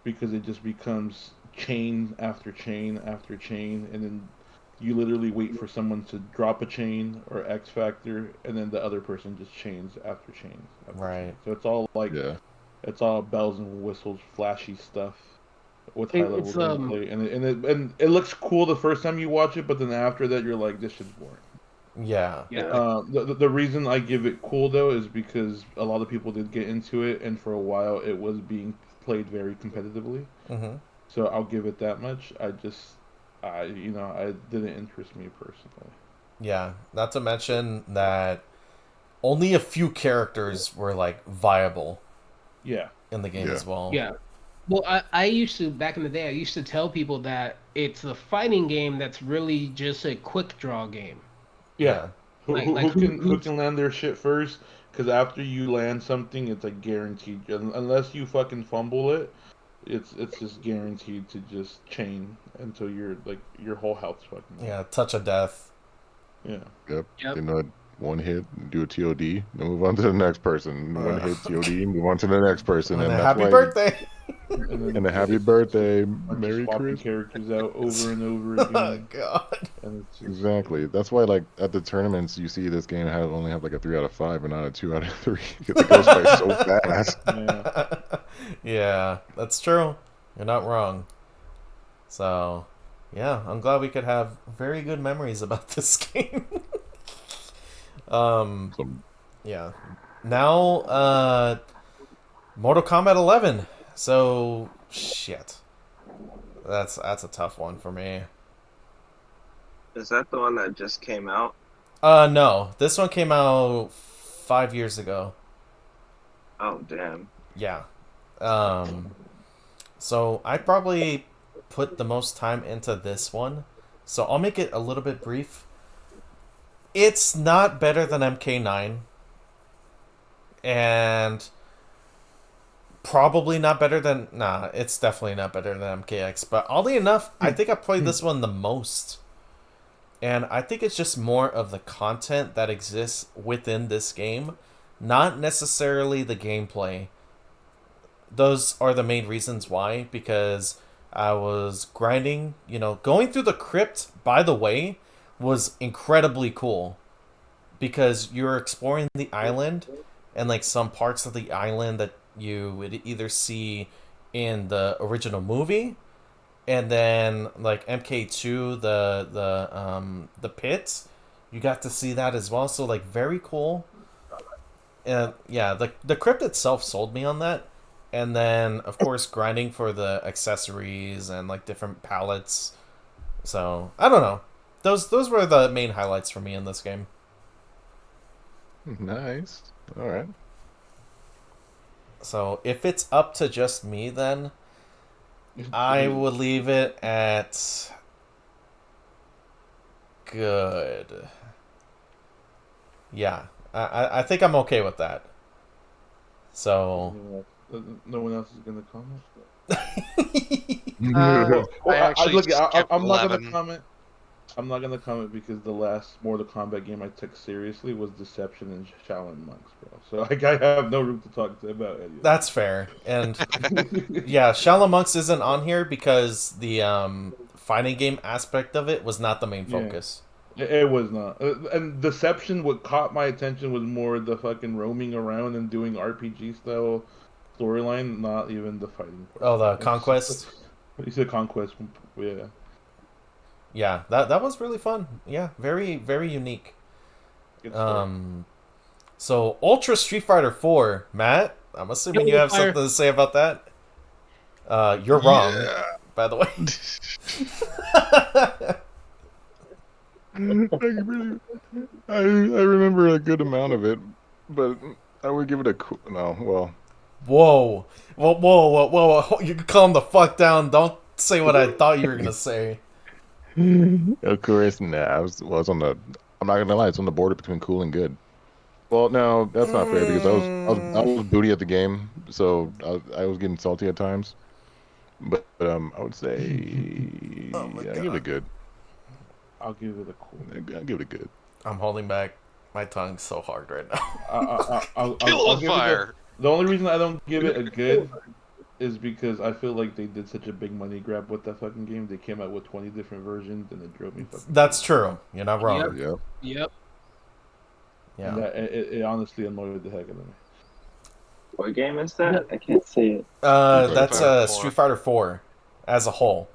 because it just becomes chain after chain after chain, and then you literally wait for someone to drop a chain or X Factor, and then the other person just chains after chains after chains. Right. So it's all like Yeah, it's all bells and whistles, flashy stuff with high It, level it's gameplay, and it looks cool the first time you watch it, but then after that you're like, this shit's boring. Yeah. yeah. The reason I give it cool though is because a lot of people did get into it, and for a while it was being played very competitively. Mm-hmm. So I'll give it that much. I didn't interest me personally. Yeah. Not to mention that only a few characters were like viable Yeah, in the game yeah, as well. Yeah. Well, I used to, back in the day, I used to tell people that it's a fighting game that's really just a quick draw game. yeah. Yeah. Who can land their shit first? Because after you land something, it's like guaranteed. Unless you fucking fumble it, it's just guaranteed to just chain until your whole health's fucking gone. Yeah. Touch of death. Yeah. yep. Yep. You know, one hit, do a TOD, then move on to the next person. One hit, TOD, move on to the next person, And and a that's happy why. birthday. And then And a happy birthday, bunch of Merry swapping Christmas. characters out over and over Oh again, god. and it's just, Exactly. That's why, like at the tournaments, you see this game only have like a 3 out of 5 and not a 2 out of 3 because it goes by so fast. yeah. Yeah, that's true. You're not wrong. So, yeah, I'm glad we could have very good memories about this game. um, So, yeah. Now, Mortal Kombat 11. So, shit. That's a tough one for me. Is that the one that just came out? No. This one came out 5 years ago. Oh damn. Yeah. Um, so I probably put the most time into this one. So I'll make it a little bit brief. It's not better than MK9. And probably not better than... Nah, it's definitely not better than MKX. But oddly enough, I think I played this one the most. And I think it's just more of the content that exists within this game. Not necessarily the gameplay. Those are the main reasons why, because I was grinding. Going through the crypt, by the way, was incredibly cool because you're exploring the island and like some parts of the island that you would either see in the original movie, and then like MK2, the pits, you got to see that as well. So like very cool. And yeah, the crypt itself sold me on that. And then of course grinding for the accessories and like different palettes. So I don't know. Those were the main highlights for me in this game. Nice. All right. So if it's up to just me, then I would leave it at good. Yeah, I think I'm okay with that. So No one else is gonna comment. I actually look, skipped I'm not 11. gonna comment. I'm not gonna comment because the last Mortal Kombat game I took seriously was Deception and Shaolin Monks, bro. So like I have no room to talk about any of that. That's fair. And yeah, Shaolin Monks isn't on here because the fighting game aspect of it was not the main focus. It was not. And Deception, what caught my attention was more the fucking roaming around and doing RPG style storyline, not even the fighting part. Oh, the Conquest? You said Conquest, yeah. Yeah, that was really fun. Yeah, very, very unique. So Ultra Street Fighter 4, Matt, I'm assuming you have something to say about that. You're wrong, by the way. I remember a good amount of it, but I would give it a no. Well, whoa! You can calm the fuck down. Don't say what I thought you were gonna say. Of course, nah. I was on the. I'm not gonna lie. It's on the border between cool and good. Well, no, that's not fair because I was booty at the game, so I was getting salty at times. But I would say I give it a good. I'll give it a cool. I'll give it a good. I'm holding back. My tongue's so hard right now. I'll Fire. The only reason I don't give it a good is because I feel like they did such a big money grab with that fucking game. They came out with 20 different versions and it drove me fucking. That's true. You're not wrong. Yep. Yeah. It honestly annoyed the heck out of me. What game is that? I can't see it. That's Street Fighter 4 as a whole.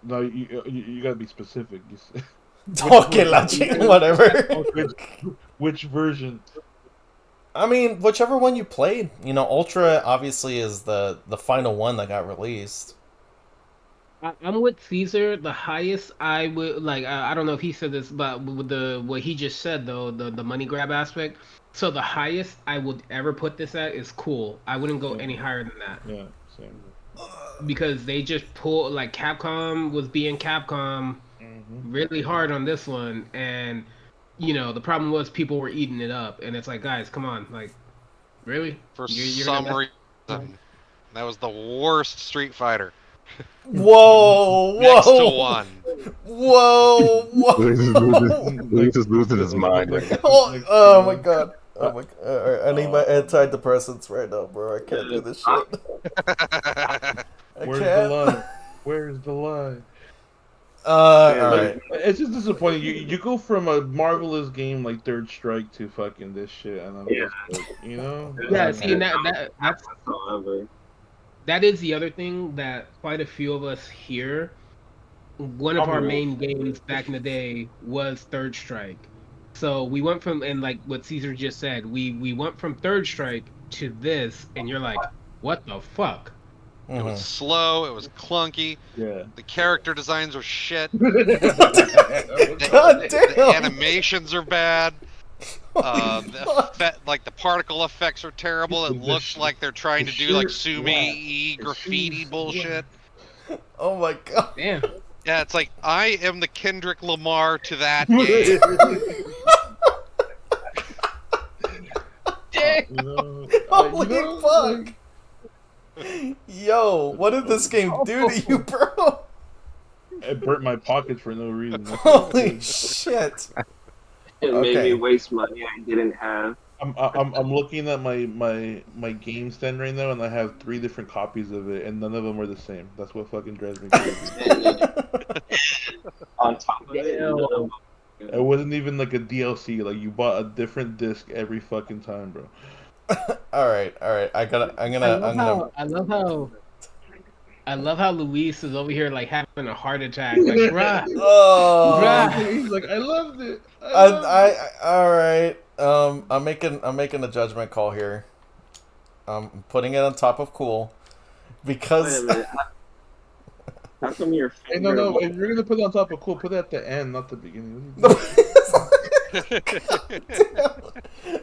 No, you gotta be specific. Okay, whatever. Which version? I mean, whichever one you played. Ultra obviously is the final one that got released. I'm with Cesar. The highest I would like. I don't know if he said this, but with what he just said though, the money grab aspect. So the highest I would ever put this at is cool. I wouldn't go any higher than that. Yeah, same. Because they just pulled, like, Capcom was being Capcom really hard on this one, and the problem was people were eating it up, and it's like, guys, come on, like, really? For some reason, that was the worst Street Fighter. Whoa! Next to one. Whoa! Luis is losing his mind. Oh my god! Oh my god! I need my antidepressants right now, bro. I can't do this shit. Where's the lie? Alright. It's just disappointing. You go from a marvelous game like Third Strike to fucking this shit, and I'm just like, Yeah, see, and that's that is the other thing that quite a few of us here. One of our main games back in the day was Third Strike. So we went from, and like what Cesar just said, we went from Third Strike to this, and you're like, what the fuck? It was slow. It was clunky. Yeah. The character designs are shit. God damn. The animations are bad. The particle effects are terrible. It looks like they're trying to do like Sumi graffiti bullshit. Oh my god. Damn. Yeah, it's like I am the Kendrick Lamar to that game. Holy fuck! Yo, what did this game do to you, bro? It burnt my pockets for no reason. Holy shit! It made me waste money I didn't have. I'm looking at my game stand right now, and I have 3 different copies of it, and none of them are the same. That's what fucking drives me crazy. On top of it, none of them. It wasn't even like a DLC. Like you bought a different disc every fucking time, bro. All right, all right. I'm gonna. I love how Luis is over here like having a heart attack. Like, bruh, Oh. bruh. He's like, I loved it. I loved it. All right. I'm making a judgment call here. I'm putting it on top of cool Wait because a minute. How come your Hey, finger? no. If you're gonna put it on top of cool, put it at the end, not the beginning.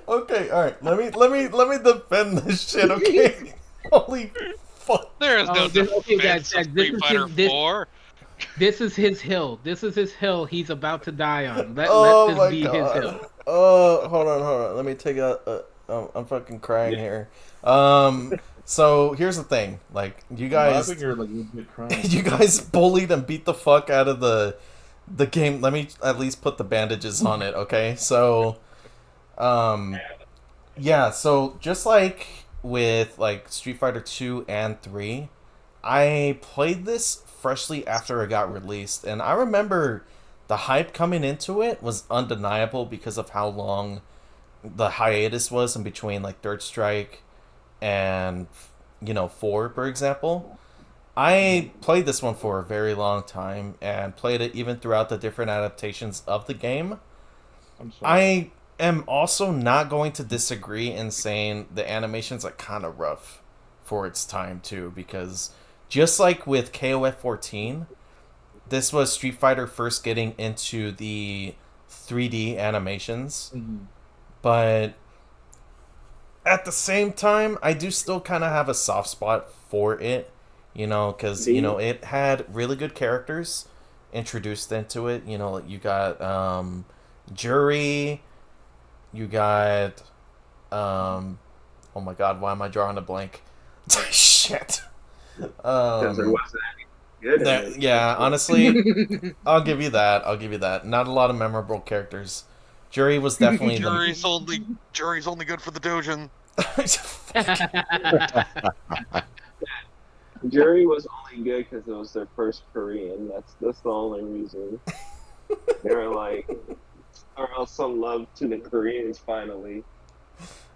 Okay, all right. Let me defend this shit. Okay. Holy fuck. There is no Okay, defense guys, of this Street is Fighter his- this- 4. This is his hill. This is his hill. He's about to die on. Let Oh this my be his hill. god. Oh, hold on. Let me take I'm fucking crying here. So here's the thing. Like, you I guys, think you're like legit crying. you guys bullied and beat the fuck out of the game. Let me at least put the bandages on it, okay? So, yeah. So just like with like Street Fighter 2 and 3, I played this freshly after it got released, and I remember the hype coming into it was undeniable because of how long the hiatus was in between like Third Strike and 4, for example. I played this one for a very long time and played it even throughout the different adaptations of the game. I'm sorry. I am also not going to disagree in saying the animations are kind of rough for its time too, because just like with KOF 14, this was Street Fighter first getting into the 3D animations. Mhm. But at the same time, I do still kind of have a soft spot for it, because, it had really good characters introduced into it. Like you got Jury, you got, oh my god, why am I drawing a blank? Shit. Because there wasn't any good in it. Yeah, honestly, I'll give you that. Not a lot of memorable characters. Jury was definitely Jury's only good for the Dojin. Jury was only good because it was their first Korean. That's the only reason. They were like, or else some love to the Koreans finally.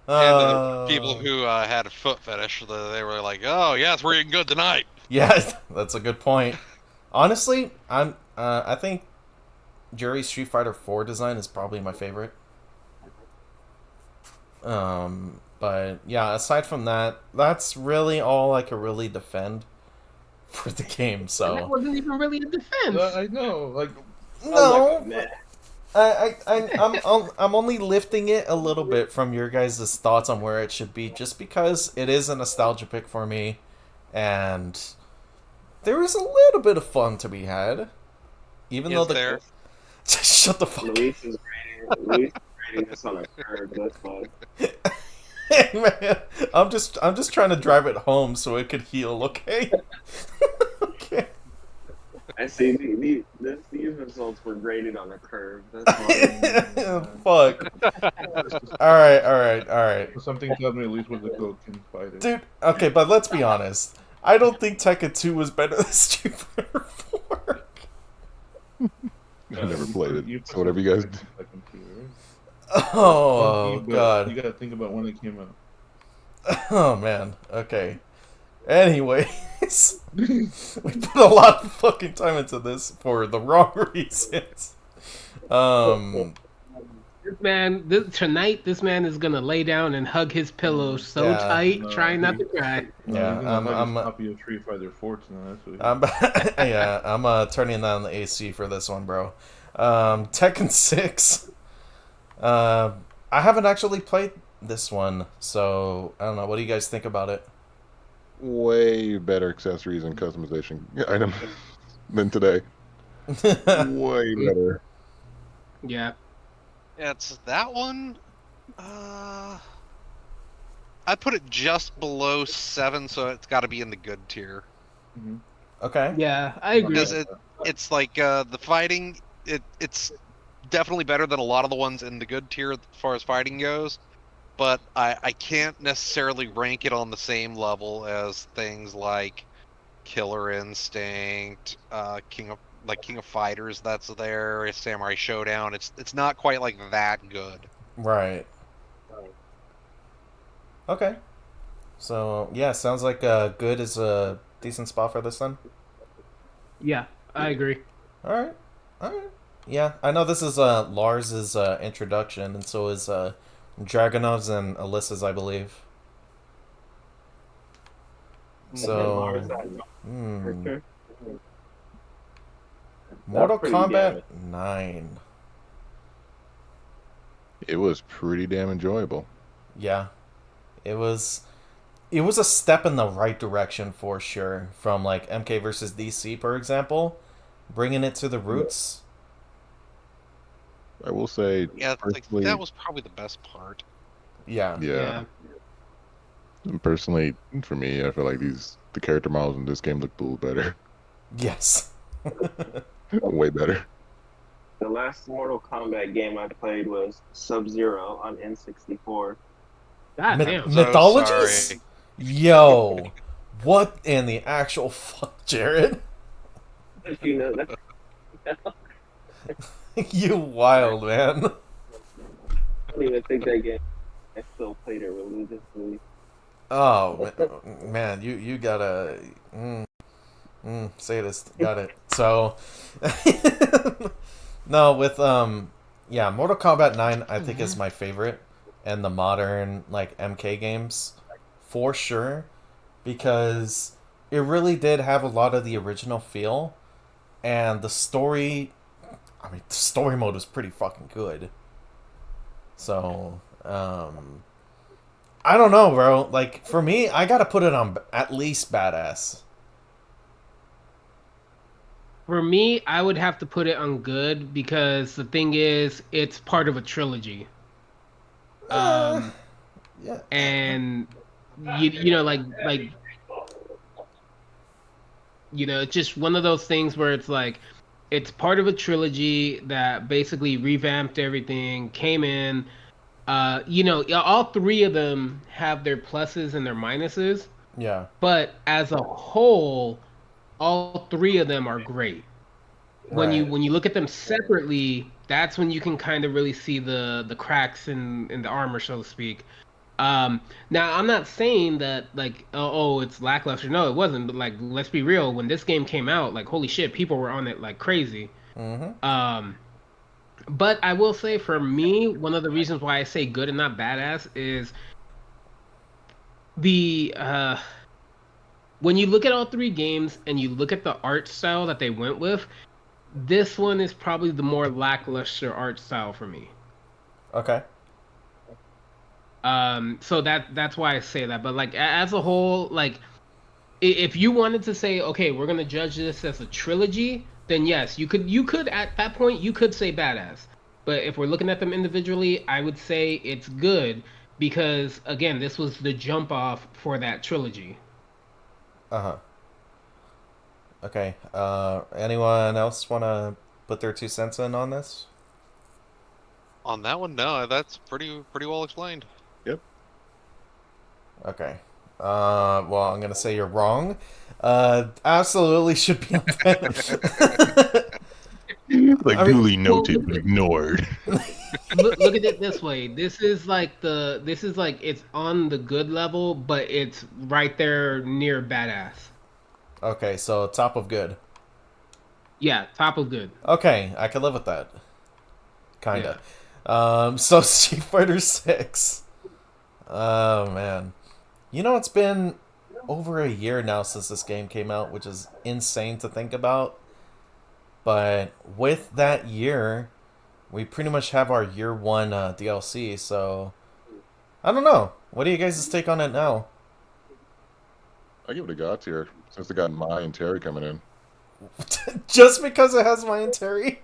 And the people who had a foot fetish, they were like, "Oh, yes, we're eating good tonight." Yeah, that's a good point. Honestly, I think Jury's Street Fighter 4 design is probably my favorite. But yeah, aside from that, that's really all I could really defend for the game. That So wasn't even really a defense. I know. Like, no, Meh. I'm only lifting it a little bit from your guys' thoughts on where it should be, just because it is a nostalgia pick for me, and there is a little bit of fun to be had, even though there? Shut the fuck. Luis is rating this on a curve. That's fine. Hey man, I'm just trying to drive it home so it could heal. Okay. Okay. I see these results were graded on a curve. That's fine. Fuck. All right. something tells me at least with the Goku fighter. Dude, okay, but let's be honest. I don't think Tekken 2 was better than Street Fighter 4. I never played it. You put So whatever you guys some do. like computer, right? Oh, But God. You gotta think about when it came out. Oh, man. Okay. Anyways, we put a lot of fucking time into this for the wrong reasons. This man, tonight, this man is gonna lay down and hug his pillow so Yeah. tight, No, trying not to cry. Yeah, he's gonna have his copy of Street Fighter 4 tonight. That's what I'm turning down the AC for this one, bro. Tekken 6. I haven't actually played this one, so I don't know. What do you guys think about it? Way better accessories and customization item than today. Way better. Yeah. It's that one. I put it just below 7, so it's got to be in the good tier. Okay. Yeah, I agree. Because it's like the fighting. It's definitely better than a lot of the ones in the good tier as far as fighting goes. but I can't necessarily rank it on the same level as things like Killer Instinct, King of Fighters that's there, Samurai Showdown. It's not quite like that good. Right. Okay. So yeah, sounds like good is a decent spot for this then. Yeah, I agree. All right. All right. Yeah, I know this is Lars's introduction, and so is Dragonov's and Alyssa's, I believe. So, hmm. Mortal pretty Kombat 9. It was pretty damn enjoyable. Yeah, it was. It was a step in the right direction for sure. From like MK versus DC, for example, bringing it to the roots. I will say, Yeah, personally, that was probably the best part. Yeah. yeah. Personally, for me, I feel like the character models in this game look a little better, Yes. way better. The last Mortal Kombat game I played was Sub-Zero on N64. God damn. So Mythologies? sorry. Yo, what in the actual fuck, Jared? You know that? You wild man. I don't even think that game. I still played it religiously. Oh man, you gotta say this. Got it. So no, with yeah, Mortal Kombat 9 I think is my favorite, and the modern like MK games for sure, because it really did have a lot of the original feel, and the story. I mean, the story mode was pretty fucking good. So, I don't know, bro. Like, for me, I gotta put it on at least badass. For me, I would have to put it on good because the thing is, it's part of a trilogy. Yeah. And you know, like you know, it's just one of those things where it's like it's part of a trilogy that basically revamped everything, came in. You know, all three of them have their pluses and their minuses, Yeah. but as a whole, all three of them are great. Right. When you look at them separately, that's when you can kind of really see the cracks in the armor, so to speak. Now I'm not saying that like oh it's lackluster. No, it wasn't. But like let's be real. When this game came out, like holy shit, people were on it like crazy. Mm-hmm. But I will say for me, one of the reasons why I say good and not badass is the when you look at all three games and you look at the art style that they went with, this one is probably the more lackluster art style for me. Okay. So that's why I say that. But like as a whole, like if you wanted to say, okay, we're gonna judge this as a trilogy, then yes, you could at that point you could say badass. But if we're looking at them individually, I would say it's good because again, this was the jump off for that trilogy. Uh-huh. Okay. Anyone else want to put their 2 cents in on this? On that one, no, that's pretty well explained. Yep. Okay. Well, I'm gonna say you're wrong. Absolutely should be on that. Like duly noted, but ignored. Look at it this way. This is like it's on the good level, but it's right there near badass. Okay, so top of good. Yeah, top of good. Okay, I can live with that. Kinda. So Street Fighter 6. Oh man. You know, it's been over a year now since this game came out, which is insane to think about. But with that year, we pretty much have our year one DLC, so I don't know. What do you guys' take on it now? I give it a God tier since they got Mai and Terry coming in. Just because it has Mai and Terry?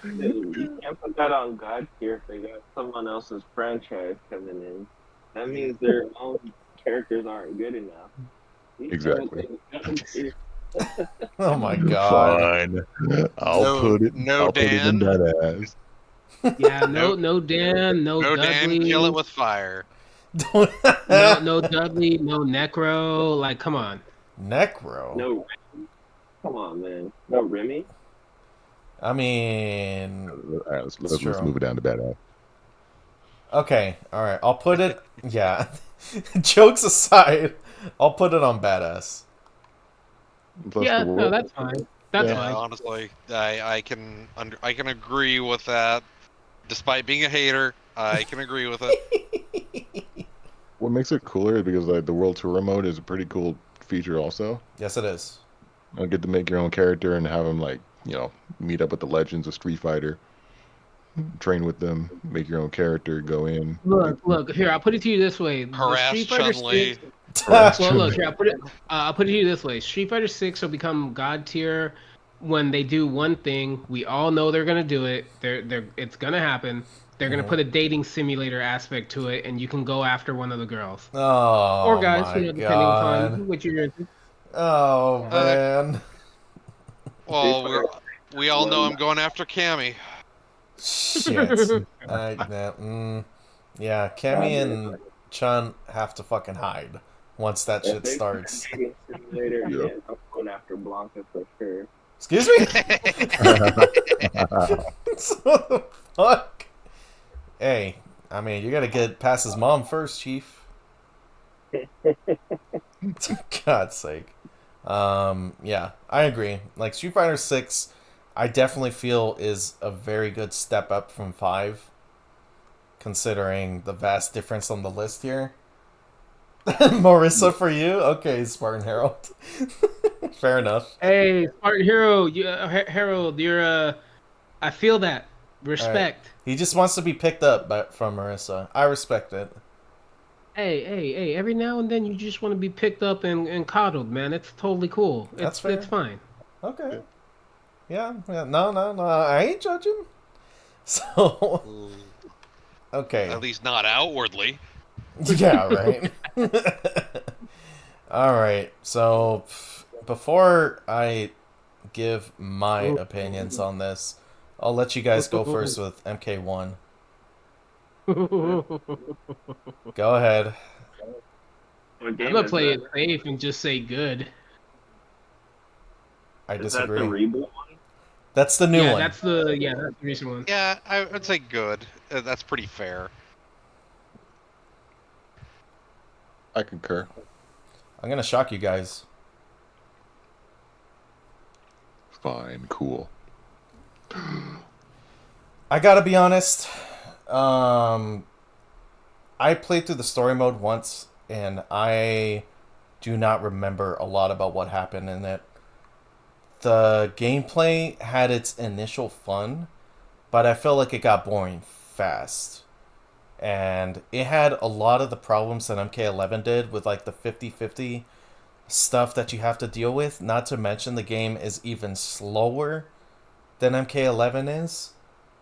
Dude, you can't put that on God tier if they got someone else's franchise coming in. That means their own characters aren't good enough. Exactly. Oh my god. Fine. I'll put it in Dan. that ass. Yeah, Nope. no Dan, no No Dan, kill it Dudley, with fire. no Dudley, no Necro. Like, come on. Necro. No, come on, man. No Remy. I mean, All right, it's let's true. move it down to badass. Okay, all right. I'll put it. Yeah. Jokes aside, I'll put it on badass. Plus the Yeah, no, world. that's fine. That's Yeah. Yeah, fine. honestly, I can agree with that. Despite being a hater, I can agree with it. What makes it cooler is because like the world tour mode is a pretty cool feature. Also, Yes, it is. you get to make your own character and have them like meet up with the legends of Street Fighter, train with them, make your own character, go in. Look. Here, I'll put it to you this way: the Harass Street Fighter Chun-Li. 6. Harass Well, look Chun-Li. here. I'll put it to you this way: Street Fighter 6 will become god tier when they do one thing. We all know they're gonna do it. It's gonna happen. They're gonna put a dating simulator aspect to it, and you can go after one of the girls or Oh guys, my depending god. upon what you're into. Oh Uh, man. Well, we all know I'm going after Cammy. Shit. Yeah, Cammy and Chun have to fucking hide once that shit starts. Dating simulator. Yeah. Yeah, I'm going after Blanca for sure. Excuse me? What the fuck? Hey, I mean, you gotta get past his mom first, Chief. God's sake. Yeah, I agree. Like, Street Fighter 6, I definitely feel is a very good step up from 5, considering the vast difference on the list here. Marissa for you? Okay, Spartan Herald. Fair enough. Hey, Spartan Hero, Harold, you're I feel that respect. He just wants to be picked up from Marissa. I respect it. Hey! Every now and then, you just want to be picked up and coddled, man. It's totally cool. That's fair. It's fine. Okay. Yeah. No. I ain't judging. So, okay. At least not outwardly. Yeah, right. All right. So, before I give my opinions on this, I'll let you guys go first with MK1. Go ahead. What I'm game gonna is play that? it safe and just say good. I Is that the disagree. reboot one? That's the new Yeah, one. that's the recent one. Yeah, I would say good. That's pretty fair. I concur. I'm gonna shock you guys. Fine, cool. I gotta be honest. I played through the story mode once, and I do not remember a lot about what happened in it. The gameplay had its initial fun, but I felt like it got boring fast. And it had a lot of the problems that MK11 did with like the 50-50 stuff that you have to deal with. Not to mention the game is even slower than MK11 is.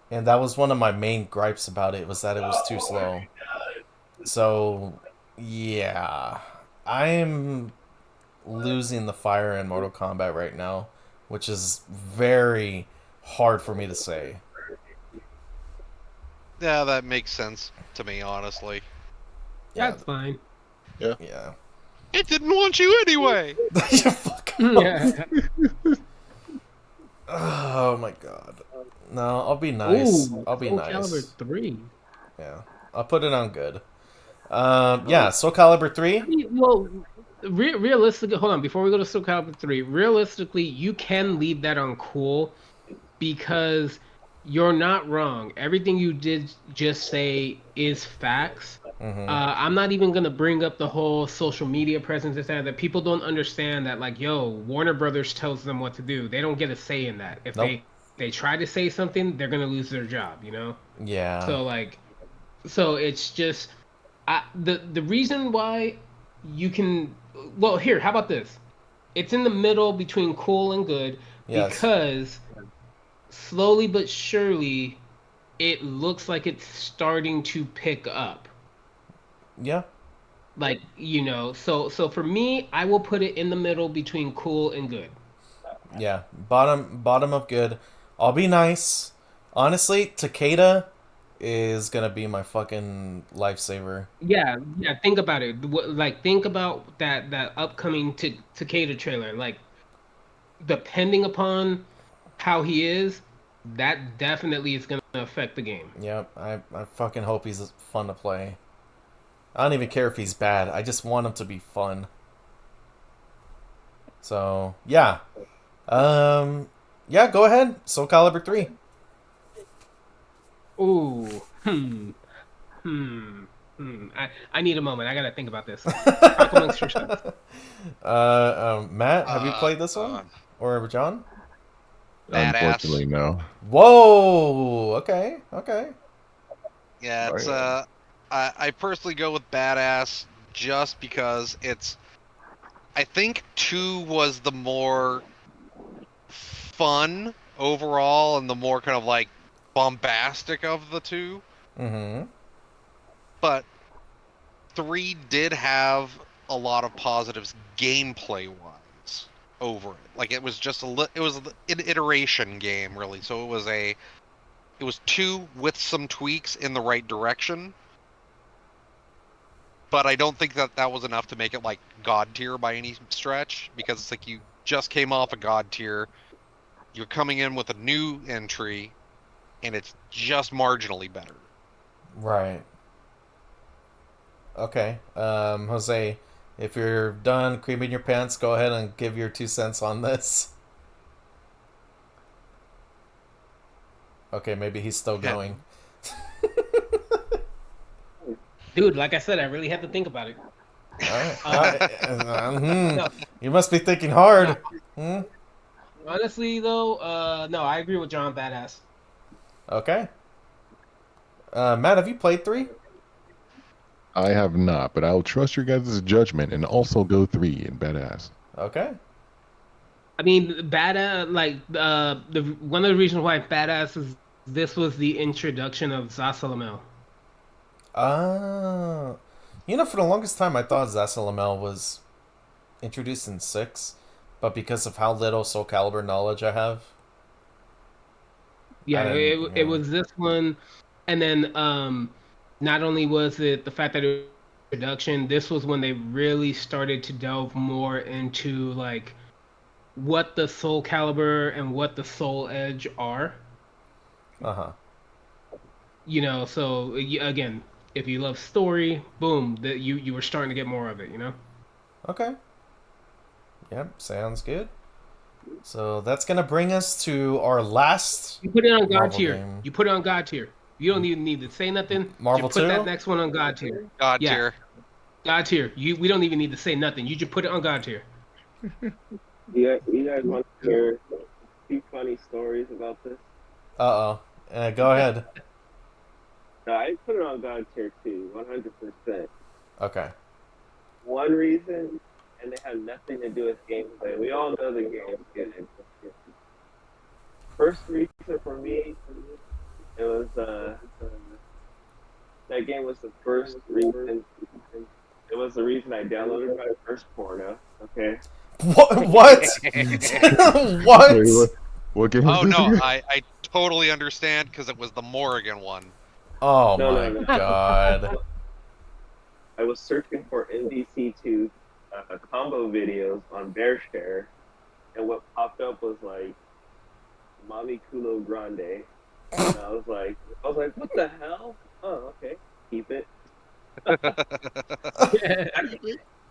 And that was one of my main gripes about it, was that it was too slow. So, yeah. I'm losing the fire in Mortal Kombat right now, which is very hard for me to say. Yeah, that makes sense to me, honestly. Yeah. That's fine. Yeah. It didn't want you anyway. Fuck off. Yeah. Oh my god. No, I'll be nice. Ooh, I'll be Soul nice. Calibur 3. Yeah. I'll put it on good. Yeah, Soul Calibur 3? Well, realistically, hold on. Before we go to Soul Calibur 3, realistically, you can leave that on cool because you're not wrong. Everything you did just say is facts. Mm-hmm. I'm not even gonna bring up the whole social media presence that people don't understand that, like, yo, Warner Brothers tells them what to do. They don't get a say in that. If Nope. they try to say something, they're gonna lose their job, you know? Yeah. So it's just the reason why you can, well, here, how about this? It's in the middle between cool and good Yes. because slowly but surely it looks like it's starting to pick up. Yeah. Like, you know, so for me, I will put it in the middle between cool and good. Yeah. Bottom of good. I'll be nice. Honestly, Takeda is gonna be my fucking lifesaver. Yeah, yeah. Think about it. Like, think about that upcoming Takeda trailer. Like, depending upon how he is, that definitely is gonna affect the game. Yep, I fucking hope he's fun to play. I don't even care if he's bad. I just want him to be fun. So yeah, yeah. Go ahead. Soul Calibur 3. Ooh, hmm. I need a moment. I gotta think about this. Talk amongst yourselves. Matt, have you played this Uh, one? Or John? Badass. Unfortunately, no. Whoa. Okay. Okay. Yeah, it's I, I personally go with badass just because it's. I think 2 was the more fun overall and the more kind of like bombastic of the two, Mm-hmm. but 3 did have a lot of positives gameplay wise over it. Like it was just it was an iteration game really. So it was 2 with some tweaks in the right direction. But I don't think that that was enough to make it like god tier by any stretch, because it's like you just came off a god tier, you're coming in with a new entry, and it's just marginally better. Right. Okay. Jose, if you're done creaming your pants, go ahead and give your 2 cents on this. Okay, maybe he's still going. Dude, like I said, I really have to think about it. No, You must be thinking no. hard. Hmm? Honestly, though, no, I agree with John. Badass. Okay. Matt, have you played 3? I have not, but I'll trust your guys' judgment and also go 3 in badass. Okay. I mean, badass. Like, the one of the reasons why badass is this was the introduction of Zasalamel. Ah. For the longest time, I thought Zasalamel was introduced in 6, but because of how little Soul Calibur knowledge I have, I Yeah, didn't. it was this one, and then not only was it the fact that it was introduction, this was when they really started to delve more into like what the Soul Calibur and what the Soul Edge are. Uh huh. So again, if you love story, boom, that you were starting to get more of it. Okay. Yep. Sounds good. So that's gonna bring us to our last You put it on God Marvel tier. game, You put it on God tier. You don't even need to say nothing. Marvel Just put that 2. next one on God tier. God Yeah, tier. God tier. We don't even need to say nothing. You just put it on God tier. You guys want to hear a few funny stories about this? Uh oh. Go ahead. No, I put it on God tier too, 100%. Okay. One reason, and they have nothing to do with gameplay. We all know the game's good. First reason for me, it was that game was the first reason. It was the reason I downloaded my first porno. Okay. What? What? What? Wait, what game was Oh this no, again? I totally understand because it was the Morrigan one. Oh No, my no, no. god. I was searching for NBC2 combo videos on BearShare, and what popped up was like Mommy Culo Grande. And I was like, what the hell? Oh, okay, keep it.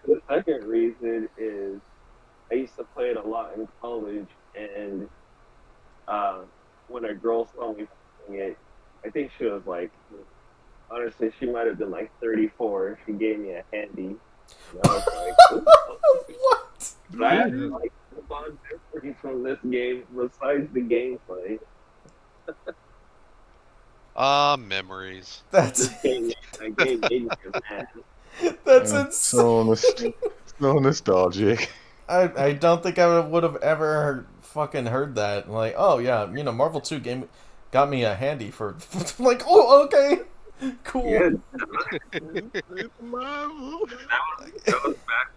The second reason is I used to play it a lot in college, and uh, when a girl saw me playing it, I think she was like, honestly, she might have been like 34. She gave me a handy, and I was like, ooh. What? But I had Jesus. like fun memories from this game besides the gameplay. Ah, memories. That's That game made me mad. that's insane. So nostalgic. I don't think I would have ever fucking heard that. Like, oh yeah, Marvel 2 game got me a handy for like, oh okay, cool. Yeah, that was back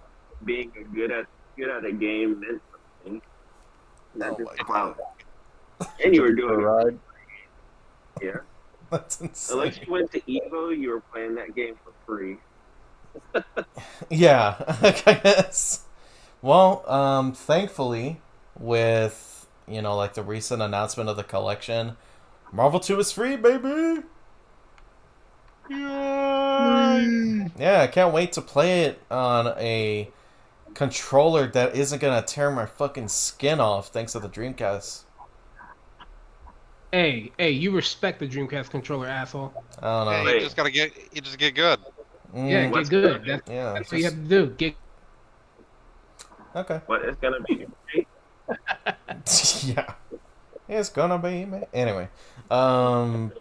being good at a game meant something. Not Oh just my god. clout. And you were For a doing it. ride. Yeah. That's insane. Unless you went to Evo, you were playing that game for free. Yeah, I guess. Well, thankfully, with like the recent announcement of the collection, Marvel 2 is free, baby. Yeah, I can't wait to play it on a controller that isn't gonna tear my fucking skin off thanks to the Dreamcast. Hey, you respect the Dreamcast controller, asshole. I don't know. Hey, Wait. you just get good. Yeah, Mm, get What's good. gonna yeah, That's what you have to do. Get. okay. What is gonna be free? Yeah, it's gonna be me. Anyway, Yeah. all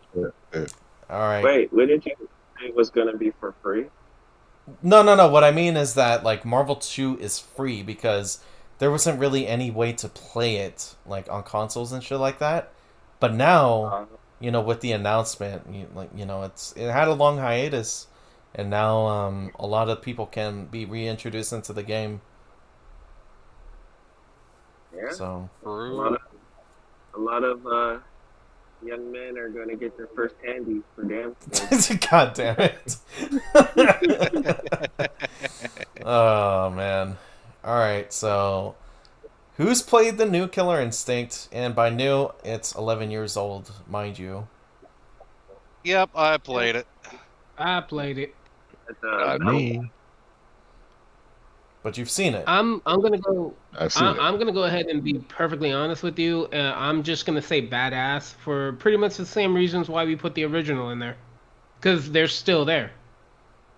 right. Wait, when did you say it was gonna be for free? No. What I mean is that like Marvel 2 is free because there wasn't really any way to play it like on consoles and shit like that. But now, with the announcement, it had a long hiatus, and now a lot of people can be reintroduced into the game. Yeah. So True. A lot of young men are gonna get their first handies for damn sure. God damn it. Oh man. Alright, so who's played the new Killer Instinct? And by new, it's 11 years old, mind you. Yep, I played it. I played it. Me. But you've seen it. I'm gonna go. I've seen it. I'm gonna go ahead and be perfectly honest with you. I'm just gonna say badass for pretty much the same reasons why we put the original in there, because they're still there.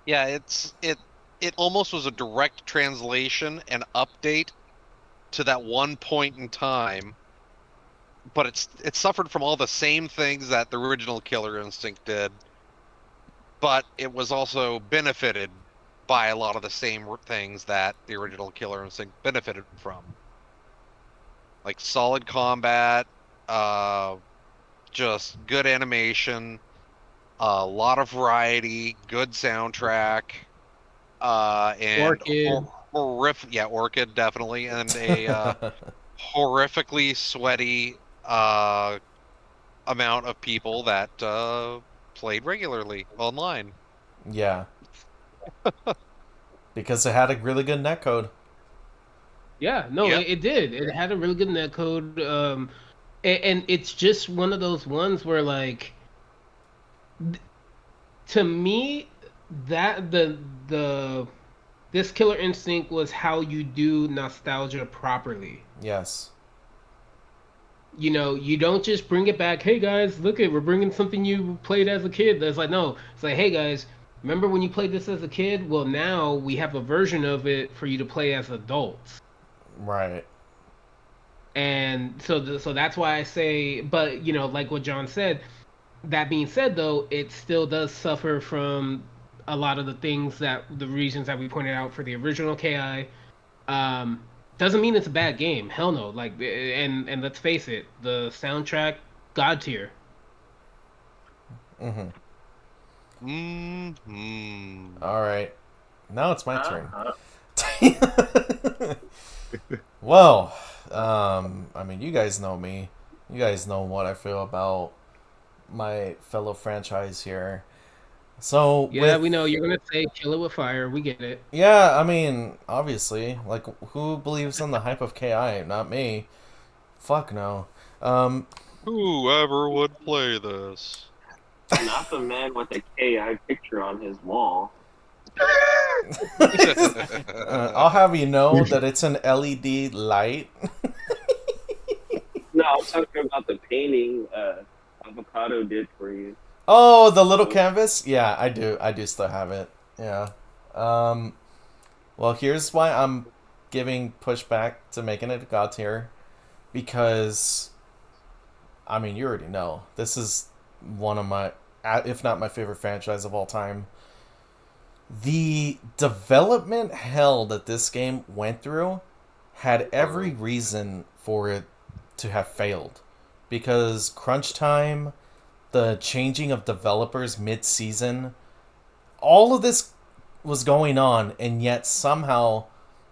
Yeah, it almost was a direct translation and update to that one point in time, but it suffered from all the same things that the original Killer Instinct did, but it was also benefited by a lot of the same things that the original Killer Instinct benefited from, like solid combat, just good animation, a lot of variety, good soundtrack, and Orchid. Orchid definitely, and a horrifically sweaty amount of people that played regularly online. Yeah. Because it had a really good netcode. Yeah, no, Yep. it did. It had a really good netcode. And it's just one of those ones where like, to me, that the this Killer Instinct was how you do nostalgia properly. Yes. You don't just bring it back. Hey guys, look we're bringing something you played as a kid. That's like, no, it's like, hey guys, remember when you played this as a kid? Well, now we have a version of it for you to play as adults. Right. And so that's why I say, but like what John said. That being said, though, it still does suffer from a lot of the reasons that we pointed out for the original KI. Doesn't mean it's a bad game. Hell no. Like, and let's face it, the soundtrack, god tier. Mm-hmm. Mm-hmm. All right. Now it's my turn. Uh-huh. Well, I mean, you guys know me. You guys know what I feel about my fellow franchise here. So Yeah, we know you're gonna say kill it with fire. We get it. yeah, I mean, obviously, like who believes in the hype of KI? Not me. Fuck no. Whoever would play this? Not the man with a KI picture on his wall. I'll have you know that it's an LED light. No, I'm talking about the painting Avocado did for you. Oh, the little canvas? Yeah, I do. I do still have it. Yeah. Well, here's why I'm giving pushback to making it a god tier. Because, I mean, you already know. This is one of my, if not my favorite franchise of all time. The development hell that this game went through had every reason for it to have failed. Because crunch time, the changing of developers mid-season, all of this was going on, and yet somehow,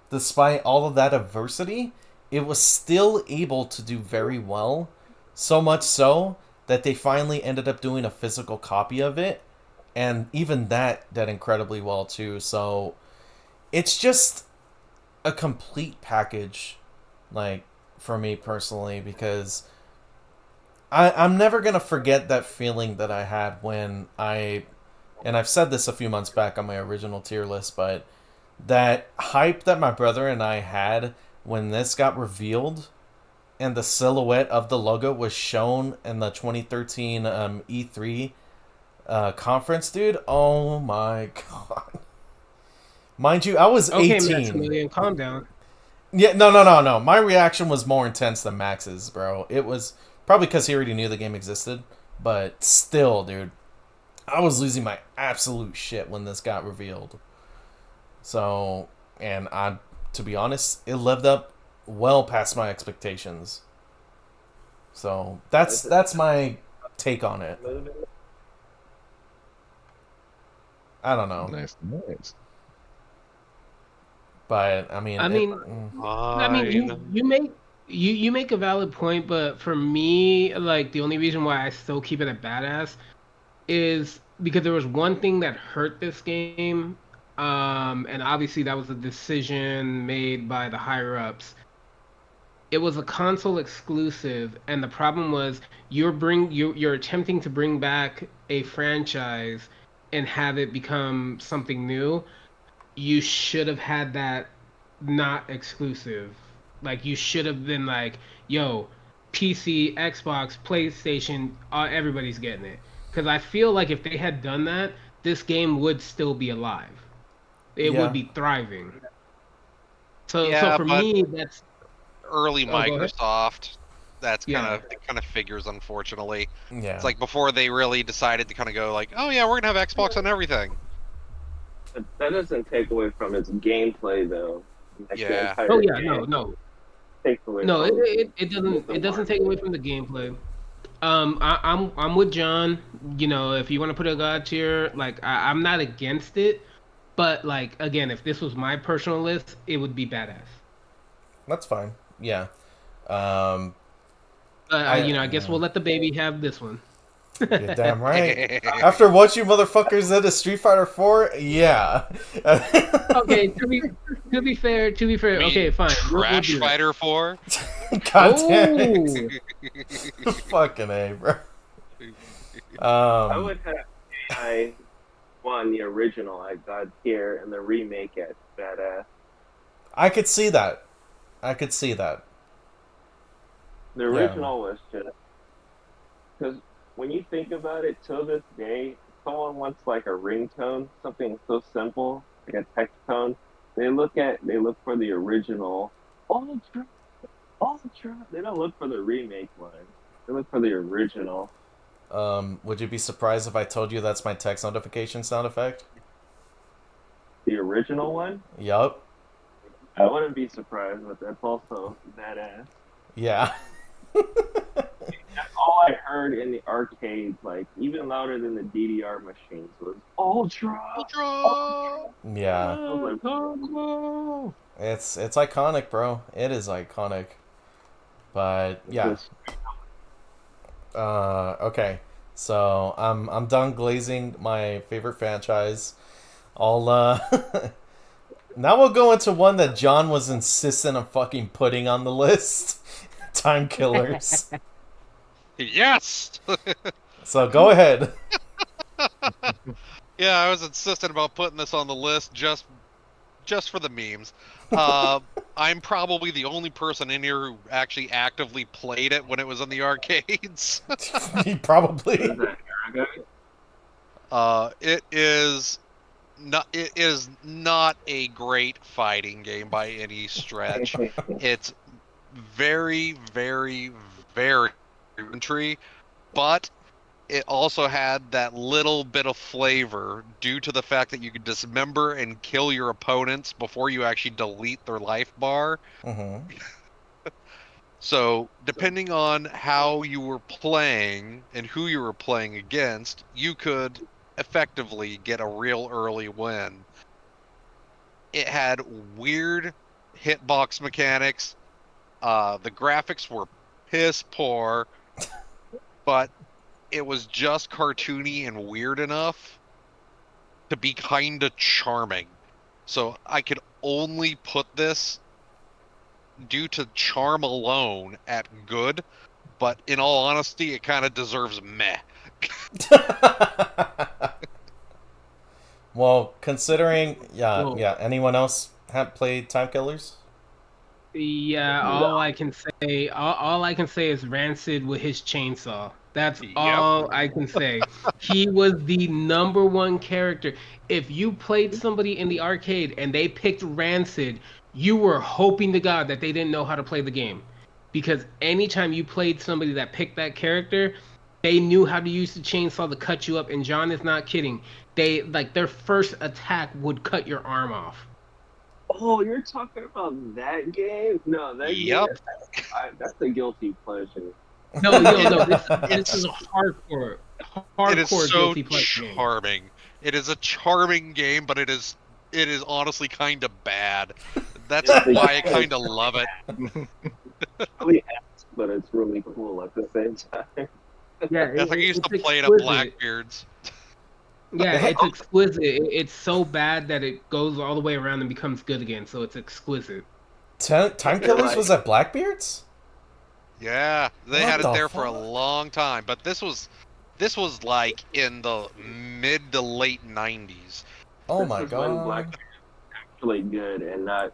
despite all of that adversity, it was still able to do very well. So much so that they finally ended up doing a physical copy of it, and even that did incredibly well too. So it's just a complete package, like, for me personally, because I'm never gonna forget that feeling that I had when and I've said this a few months back on my original tier list, but that hype that my brother and I had when this got revealed and the silhouette of the logo was shown in the 2013 E3 conference, dude. Oh my god. Mind you, I was Okay, 18. Maximilian, calm down. Yeah, no. My reaction was more intense than Max's, bro. It was probably because he already knew the game existed, but still, dude, I was losing my absolute shit when this got revealed. So, and to be honest, it lived up well past my expectations. So that's my take on it. I don't know, Nice. but I mean, I mean, Fine. you make a valid point, but for me, like the only reason why I still keep it a badass is because there was one thing that hurt this game, and obviously that was a decision made by the higher ups. It was a console exclusive, and the problem was you're attempting to bring back a franchise and have it become something new. You should have had that not exclusive. Like you should have been like, yo, PC, Xbox, PlayStation, everybody's getting it. Because I feel like if they had done that, this game would still be alive. It would yeah, be thriving. So Yeah, for but me, that's. early Oh, go ahead. Microsoft, that's Yeah. it kind of figures, unfortunately. It's yeah, like before they really decided to kind of go like, oh yeah, we're gonna have Xbox on everything. But that doesn't take away from its gameplay, though. Like the Yeah. Oh entire yeah. game No. takes away No. It, from it, it doesn't. the It doesn't take away marketing. from the gameplay. I'm with John. You know, if you want to put a god tier, like I'm not against it, but like again, if this was my personal list, it would be badass. that's fine. Yeah, um, I guess we'll let the baby have this one. you're damn right. After what you motherfuckers did to Street Fighter 4, yeah. Okay, to be fair, You okay, mean fine. We'll Trash do that. Fighter 4? God damn Oh, it. Fucking A, bro. I Um, would have AI one, the original I got here, and the remake at badass. I could see that. I could see that. The Yeah. original was just because when you think about it, till this day, someone wants like a ringtone, something so simple like a text tone. They look for the original. Ultra, ultra. They don't look for the remake one. They look for the original. Would you be surprised if I told you that's my text notification sound effect? The original one. Yup. I wouldn't be surprised, but that's also badass. Yeah. That's all I heard in the arcades, like even louder than the DDR machines, was Ultra. Ultra! Yeah. I was like, It's iconic, bro. It is iconic. But yeah. this Okay. So I'm done glazing my favorite franchise. I'll now we'll go into one that John was insistent on fucking putting on the list. Time Killers. Yes! So go ahead. Yeah, I was insistent about putting this on the list just for the memes. I'm probably the only person in here who actually actively played it when it was in the arcades. Probably. is that It is not a great fighting game by any stretch. It's very, very, very rudimentary, but it also had that little bit of flavor due to the fact that you could dismember and kill your opponents before you actually delete their life bar. Mm-hmm. So, depending on how you were playing and who you were playing against, you could effectively get a real early win. It had weird hitbox mechanics. The graphics were piss poor, but it was just cartoony and weird enough to be kind of charming. So I could only put this, due to charm alone, at good, but in all honesty, it kind of deserves meh. Well, considering, Well, anyone else have played Time Killers? yeah, all I can say is Rancid with his chainsaw. That's Yep. all I can say. He was the number one character. If you played somebody in the arcade and they picked Rancid, you were hoping to God that they didn't know how to play the game. Because anytime you played somebody that picked that character, they knew how to use the chainsaw to cut you up. And John is not kidding. They like their first attack would cut your arm off. Oh, you're talking about that game? No, that game. Yep. That's a guilty pleasure. No. This It's is a hardcore it is so guilty pleasure game. charming. It is a charming game, but it is honestly kind of bad. That's why I kind of love it. Really ass, but it's really cool at the same time. Yeah, I think I used to play it at exquisite. Blackbeard's. Yeah, it's exquisite. It's so bad that it goes all the way around and becomes good again. So it's exquisite. Time Killers was at Blackbeard's? Yeah, they What had it the there for a fuck? long time, but this was like in the mid to late 90s. Oh This my is when god. Blackbeard is actually good and not,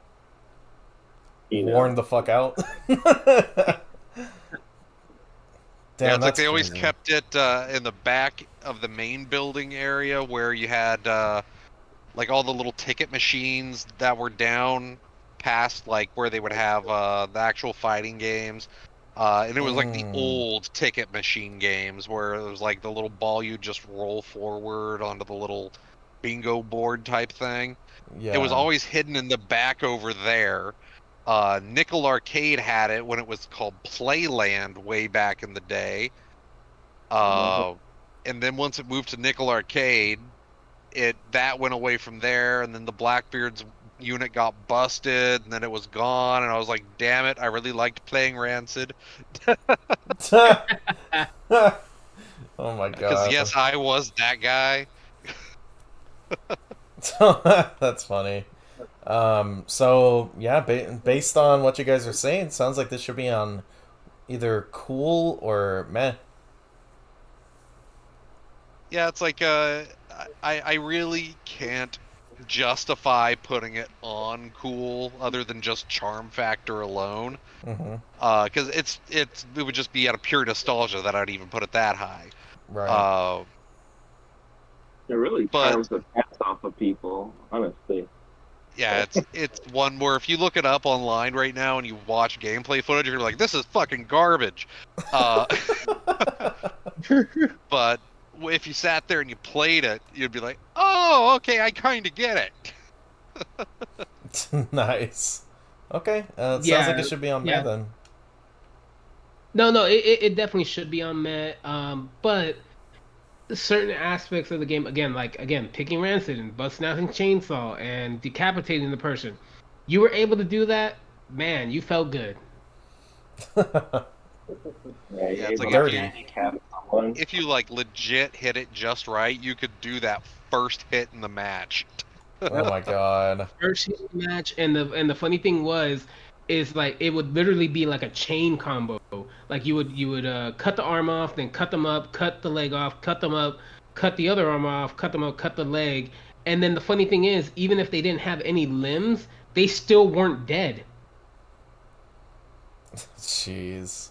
Warned the fuck out. Damn, Yeah, it's like that's they always crazy. kept it in the back of the main building area where you had like all the little ticket machines that were down past like where they would have the actual fighting games. And it was like the old ticket machine games where it was like the little ball you just roll forward onto the little bingo board type thing. Yeah. It was always hidden in the back over there. Nickel Arcade had it when it was called Playland way back in the day. And then once it moved to Nickel Arcade, that went away from there, and then the Blackbeard's unit got busted, and then it was gone, and I was like, damn it, I really liked playing Rancid. Oh my Because god. yes, I was that guy. That's funny. So yeah, based on what you guys are saying, sounds like this should be on either cool or meh. Yeah, it's like I really can't justify putting it on cool other than just charm factor alone. Mm-hmm. Because it would just be out of pure nostalgia that I'd even put it that high. Right. It really But- charms the pants off of people, honestly. Yeah, it's one where if you look it up online right now and you watch gameplay footage, you're like, this is fucking garbage. But if you sat there and you played it, you'd be like, oh, okay, I kind of get it. Nice. Okay. It sounds Yeah, like it should be on meh yeah. then. No, it definitely should be on Met. But certain aspects of the game, again, picking Rancid and busting out his chainsaw and decapitating the person, you were able to do that. Man, you felt good. Yeah, Yeah, it's like Dirty. handicap someone. If you like legit hit it just right, you could do that first hit in the match. Oh my god. First hit match, and the funny thing is like it would literally be like a chain combo. Like you would cut the arm off, then cut them up, cut the leg off, cut them up, cut the other arm off, cut them up, cut the leg, and then the funny thing is, even if they didn't have any limbs, they still weren't dead. Jeez.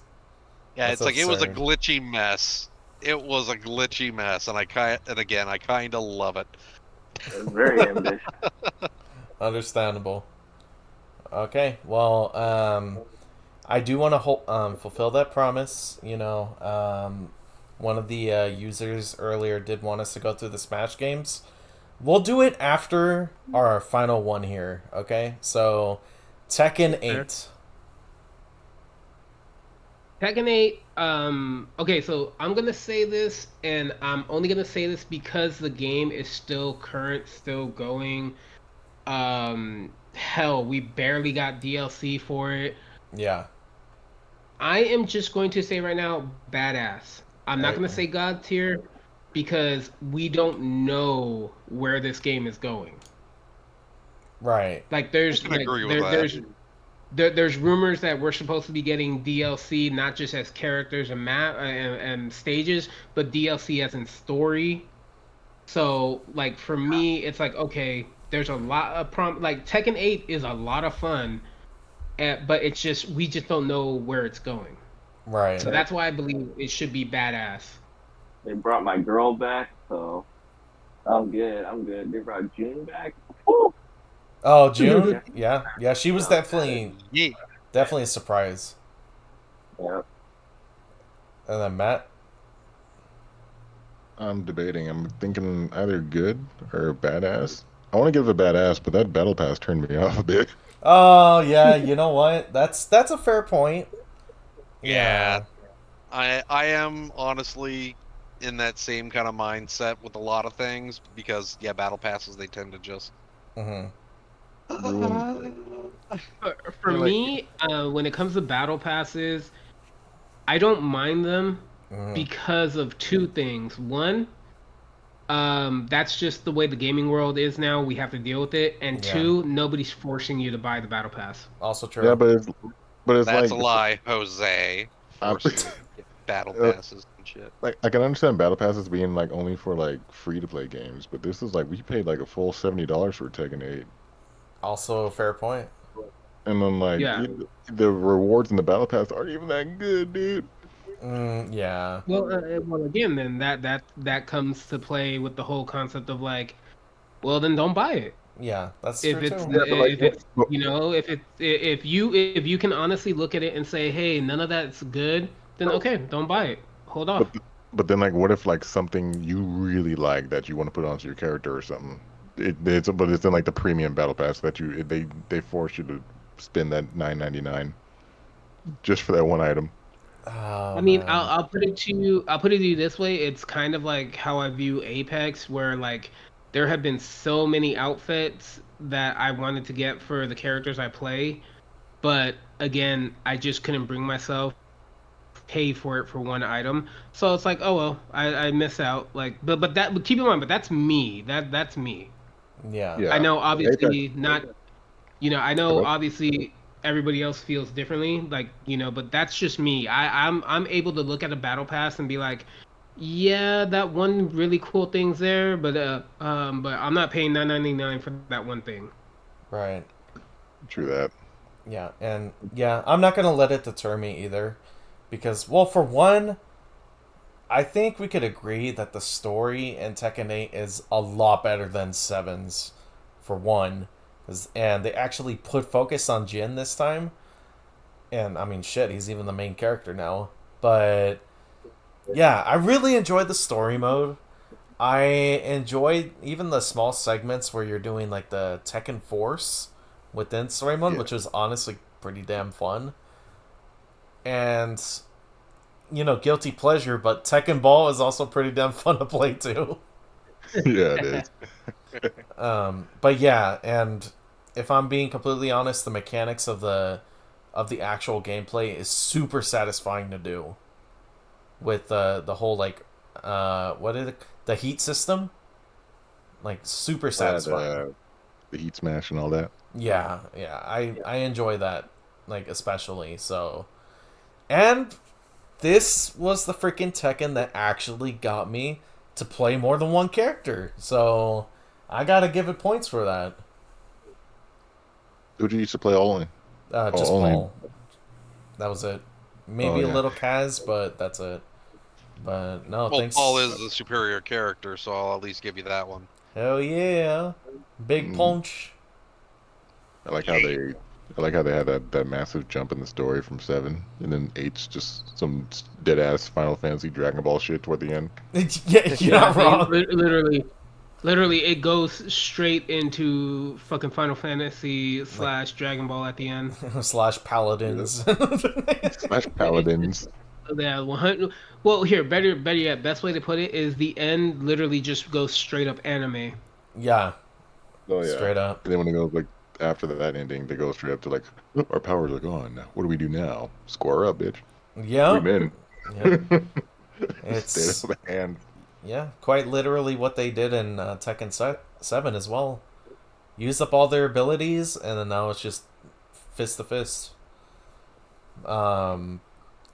Yeah, That's it's like it was a absurd. glitchy mess. It was a glitchy mess, and I kind of love it. It's very ambitious. Understandable. Okay, well, I do want to fulfill that promise. You know, one of the users earlier did want us to go through the Smash games. We'll do it after our final one here. Okay, so Tekken 8. Tekken 8, okay, so I'm gonna say this, and I'm only gonna say this because the game is still current, still going. Hell, we barely got DLC for it. Yeah. I am just going to say right now, badass. I'm not gonna say God tier because we don't know where this game is going. Right. Like I can agree with that. there's rumors that we're supposed to be getting DLC not just as characters and map and stages, but DLC as in story. So like for me, it's like okay, there's a lot of like Tekken 8 is a lot of fun, but it's just we just don't know where it's going. Right. So that's why I believe it should be badass. They brought my girl back, so I'm good. I'm good. They brought June back. Woo! Oh, June? Yeah. Yeah, she was definitely Yeah. a surprise. Yeah. And then Matt? I'm debating. I'm thinking either good or badass. I want to give it a badass, but that battle pass turned me off a bit. Oh, yeah, you know what? That's a fair point. Yeah. I am honestly in that same kind of mindset with a lot of things because battle passes they tend to just Mm-hmm. For You're like- me, when it comes to battle passes, I don't mind them Mm-hmm. because of two things. One, that's just the way the gaming world is now. We have to deal with it. And Yeah. two, nobody's forcing you to buy the battle pass. Also true. Yeah, but it's that's like a lie, Jose. I'm- Force you to get battle passes and shit. like I can understand battle passes being like only for like free to play games, but this is like we paid like a full $70 for Tekken 8, Also a fair point. and then like Yeah. the rewards in the battle pass aren't even that good, dude. Yeah. Well, again, then that comes to play with the whole concept of like, well, then don't buy it. Yeah, that's If true it's too. if it's you know if you can honestly look at it and say, hey, none of that's good, then okay, don't buy it. Hold off. But then like what if like something you really like that you want to put onto your character or something? It's in like the premium battle pass that they force you to spend that $9.99 just for that one item. Oh, I mean, man. I'll put it to you. I'll put it to you this way. It's kind of like how I view Apex, where like there have been so many outfits that I wanted to get for the characters I play, but again, I just couldn't bring myself pay for it for one item. So it's like, oh well, I miss out. Like, but keep in mind, but that's me. That's me. Yeah. Yeah. I know obviously Apex. not. I know Hello? obviously everybody else feels differently, like but that's just me. I'm able to look at a battle pass and be like, yeah, that one really cool thing's there, but I'm not paying $9.99 for that one thing. Right. True that. Yeah, and yeah, I'm not gonna let it deter me either, because well, for one, I think we could agree that the story in Tekken 8 is a lot better than 7's, for one, and they actually put focus on Jin this time, and I mean, shit, he's even the main character now. But yeah, I really enjoyed the story mode. I enjoyed even the small segments where you're doing like the Tekken Force within story mode, Yeah. which was honestly pretty damn fun. And guilty pleasure, but Tekken Ball is also pretty damn fun to play too. Yeah, it is. But yeah, and if I'm being completely honest, the mechanics of the actual gameplay is super satisfying to do. With the whole like what is it? The heat system? Like super satisfying. The heat smash and all that. Yeah. I enjoy that, like, especially. So, and this was the freaking Tekken that actually got me to play more than one character. So, I gotta give it points for that. Who did you used to play all in? Just only. Paul. That was it. Maybe a yeah. little Kaz, but that's it. But no, Well, thanks. Paul is the superior character, so I'll at least give you that one. Hell yeah, big punch. I like how they had that massive jump in the story from 7, and then 8's just some dead ass Final Fantasy Dragon Ball shit toward the end. Yeah, you're not wrong. Literally, it goes straight into fucking Final Fantasy / Dragon Ball at the end. / Paladins. Smash Paladins. Yeah, 100. Well, here, better yet, best way to put it is the end literally just goes straight up anime. Yeah, Oh yeah. straight up. And then when it goes like after that ending, they go straight up to like our powers are gone. What do we do now? Square up, bitch. Yeah. We men. Yep. State It's of the hand. yeah, quite literally what they did in Tekken 7 as well. Used up all their abilities, and then now it's just fist to fist. Um,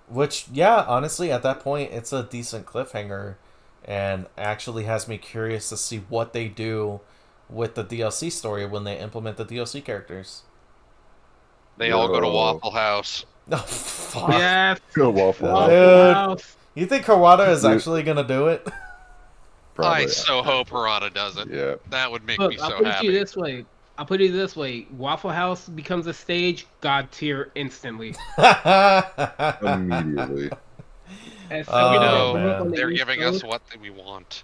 which, yeah, honestly, at that point, it's a decent cliffhanger, and actually has me curious to see what they do with the DLC story when they implement the DLC characters. They all go to Yo. Waffle House. Oh, fuck. Yes, Waffle Dude. House. Waffle House. You think Kawada is Dude. actually gonna do it? I Probably. so hope Harada does it. Yeah. That would make Look, me I'll so put it to you happy. this way. I'll put it this way. Waffle House becomes a stage, God tier instantly. Immediately. As Oh, somebody that No, grew up man. on the they're East giving us Coast, what we want.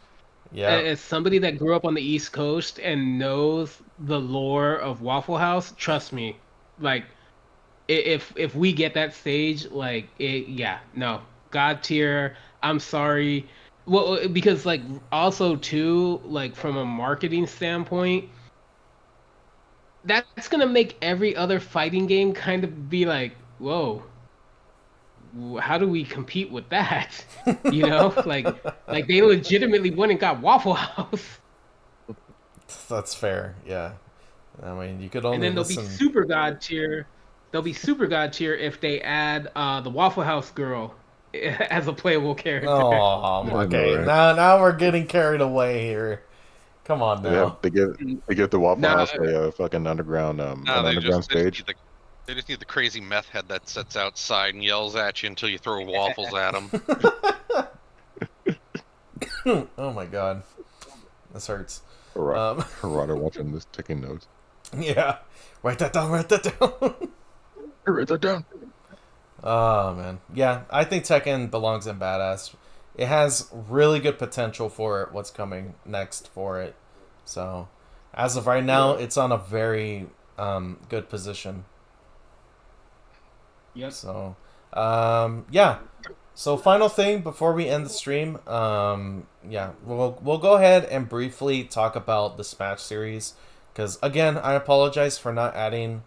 Yeah. as somebody that grew up on the East Coast and knows the lore of Waffle House, trust me, like if we get that stage, like yeah, no, God tier. I'm sorry. Well, because like also too, like from a marketing standpoint, that's gonna make every other fighting game kind of be like, whoa, how do we compete with that? You know, like they legitimately went and got Waffle House, That's fair. Yeah. I mean, you could and only then they'll be listen. super god tier. They'll be super god tier if they add the Waffle House girl as a playable character. Oh, I know, okay. right? Now we're getting carried away here. Come on They have now. they give the Waffle Nah, House a fucking underground No, an underground stage. they just need the crazy meth head that sits outside and yells at you until you throw waffles at him. Oh my god, this hurts. Harada watching this, taking notes. Yeah, write that down. Write that down. Write that down. Oh man, yeah. I think Tekken belongs in Badass. It has really good potential for what's coming next for it. So, as of right now, it's on a very good position. Yep. So, yeah. So, final thing before we end the stream, yeah, we'll go ahead and briefly talk about the Smash series, because again, I apologize for not adding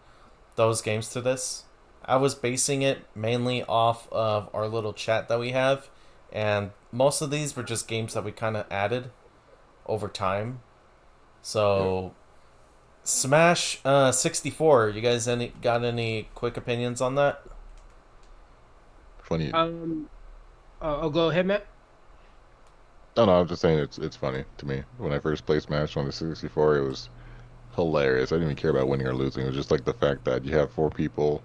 those games to this. I was basing it mainly off of our little chat that we have, and most of these were just games that we kind of added over time. So, Smash 64. You guys got any quick opinions on that? Funny. I'll go ahead, Matt. No, no, I'm just saying it's funny to me. When I first played Smash on the 64, it was hilarious. I didn't even care about winning or losing. It was just like the fact that you have four people.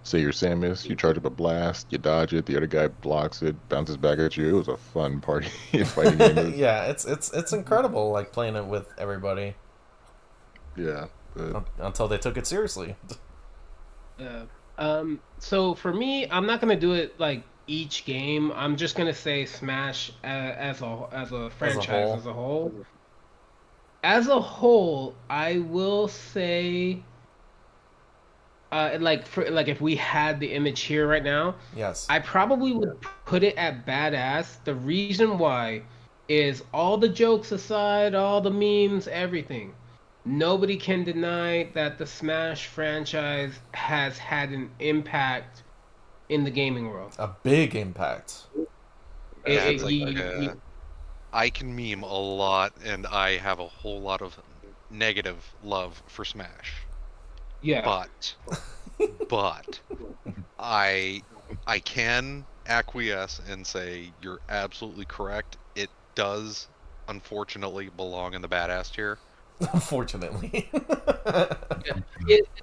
Say you're Samus, you charge up a blast, you dodge it, the other guy blocks it, bounces back at you. It was a fun party fighting game. Yeah, it's incredible, like playing it with everybody Yeah. But until they took it seriously. So for me, I'm not gonna do it like each game. I'm just gonna say Smash as a franchise whole. as a whole. As a whole, I will say, like if we had the image here right now, Yes. I probably would put it at badass. The reason why is all the jokes aside, all the memes, everything. Nobody can deny that the Smash franchise has had an impact in the gaming world. A big impact. Yeah, It- it's you- like you- I can meme a lot, and I have a whole lot of negative love for Smash. yeah. But I can acquiesce and say you're absolutely correct. It does unfortunately belong in the badass tier. Unfortunately.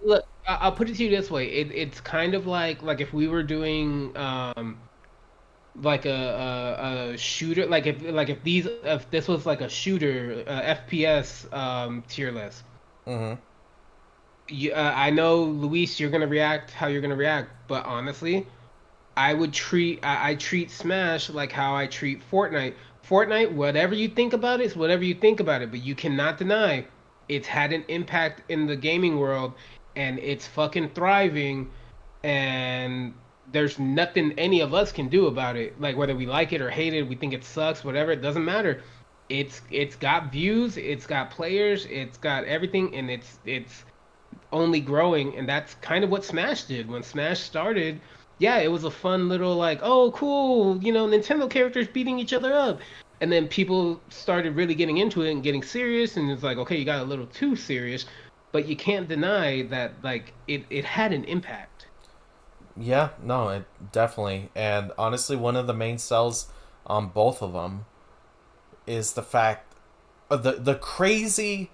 Look, I'll put it to you this way. It's kind of like if we were doing like a shooter, if this was like a shooter FPS tier list. Mm-hmm. I know, Luis, you're gonna react how you're gonna react, but honestly, I treat Smash like how I treat Fortnite. Fortnite, whatever you think about it, is whatever you think about it, but you cannot deny it's had an impact in the gaming world, and it's fucking thriving, and there's nothing any of us can do about it. Like whether we like it or hate it, we think it sucks, whatever, it doesn't matter. It's got views, it's got players, it's got everything, and it's only growing, and that's kind of what Smash did. When Smash started, yeah, it was a fun little like, oh cool, Nintendo characters beating each other up. And then people started really getting into it and getting serious, and it's like, okay, you got a little too serious, but you can't deny that like it had an impact. Yeah, no, it definitely. And honestly, one of the main sells on both of them is the fact the crazy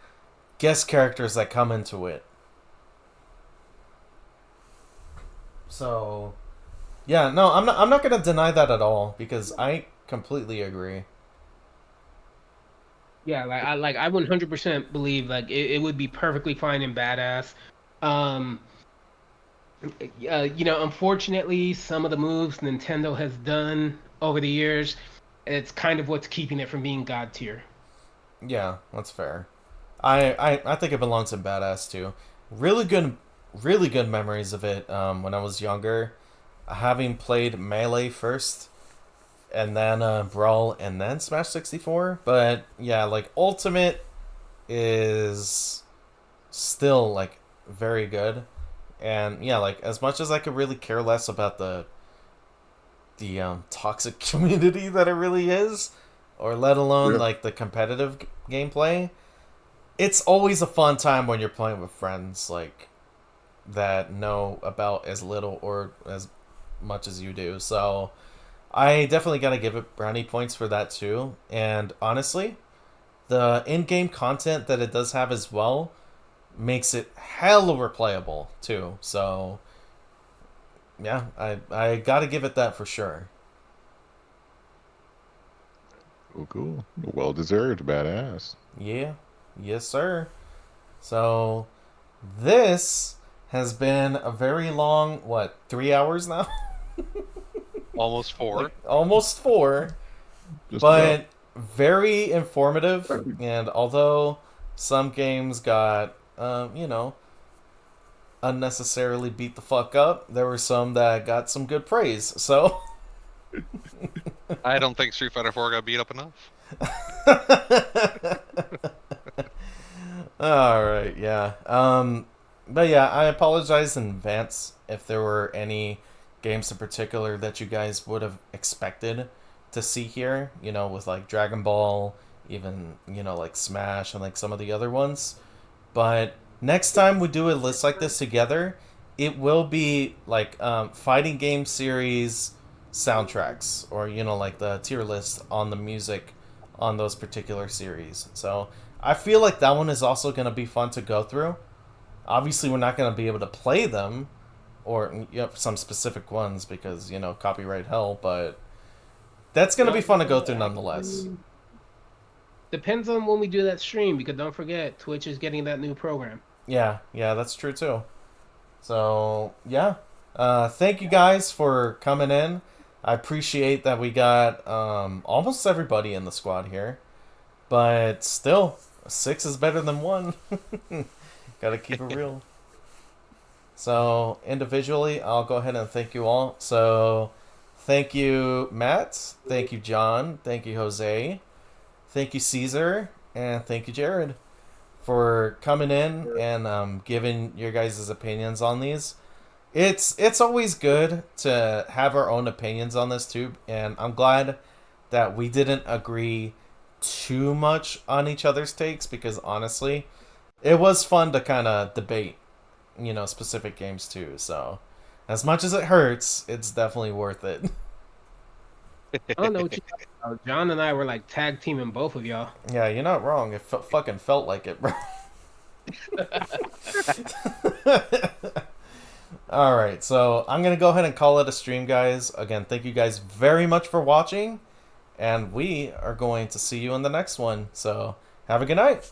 guest characters that come into it. So, yeah, no, I'm not going to deny that at all because I completely agree. Yeah, I 100% believe like it would be perfectly fine and badass. Um, unfortunately, some of the moves Nintendo has done over the years, it's kind of what's keeping it from being god tier. Yeah, that's fair. I think it belongs in badass too. Really good memories of it when I was younger. Having played Melee first, and then Brawl, and then Smash 64. But yeah, like Ultimate is still like very good. And yeah, like as much as I could really care less about the toxic community that it really is, or let alone Yeah. like the competitive gameplay, it's always a fun time when you're playing with friends like that know about as little or as much as you do. So I definitely gotta give it brownie points for that too. And honestly, the in-game content that it does have as well makes it hella replayable too. So yeah, I gotta give it that for sure. Oh, cool. Well deserved, badass. Yeah, yes sir. So this has been a very long, what, 3 hours now? Almost 4. Like almost 4, Just about. but very informative. And although some games got, unnecessarily beat the fuck up, there were some that got some good praise. So, I don't think Street Fighter 4 got beat up enough. all right, yeah. But yeah, I apologize in advance if there were any games in particular that you guys would have expected to see here. With like Dragon Ball, even like Smash and like some of the other ones. But next time we do a list like this together, it will be like fighting game series soundtracks, or like the tier list on the music on those particular series. So I feel like that one is also going to be fun to go through. Obviously, we're not going to be able to play them, or some specific ones because copyright hell. But that's going to be fun to go through nonetheless. Depends on when we do that stream, because don't forget, Twitch is getting that new program. Yeah, that's true too. So yeah, thank you guys for coming in. I appreciate that we got almost everybody in the squad here, but still, 6 is better than 1. Gotta keep it real. So individually, I'll go ahead and thank you all. So thank you, Matt. Thank you, John. Thank you, Jose. Thank you, Cesar, and thank you, Jared, for coming in and giving your guys' opinions on these. It's always good to have our own opinions on this too, and I'm glad that we didn't agree too much on each other's takes because honestly, it was fun to kind of debate, specific games too. So, as much as it hurts, it's definitely worth it. I don't know what you talking about. John and I were like tag teaming both of y'all. Yeah, you're not wrong. It fucking felt like it, bro. All right, so I'm gonna go ahead and call it a stream, guys. Again, thank you guys very much for watching, and we are going to see you in the next one. So have a good night.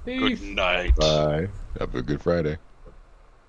Good night. Bye. Have a good Friday.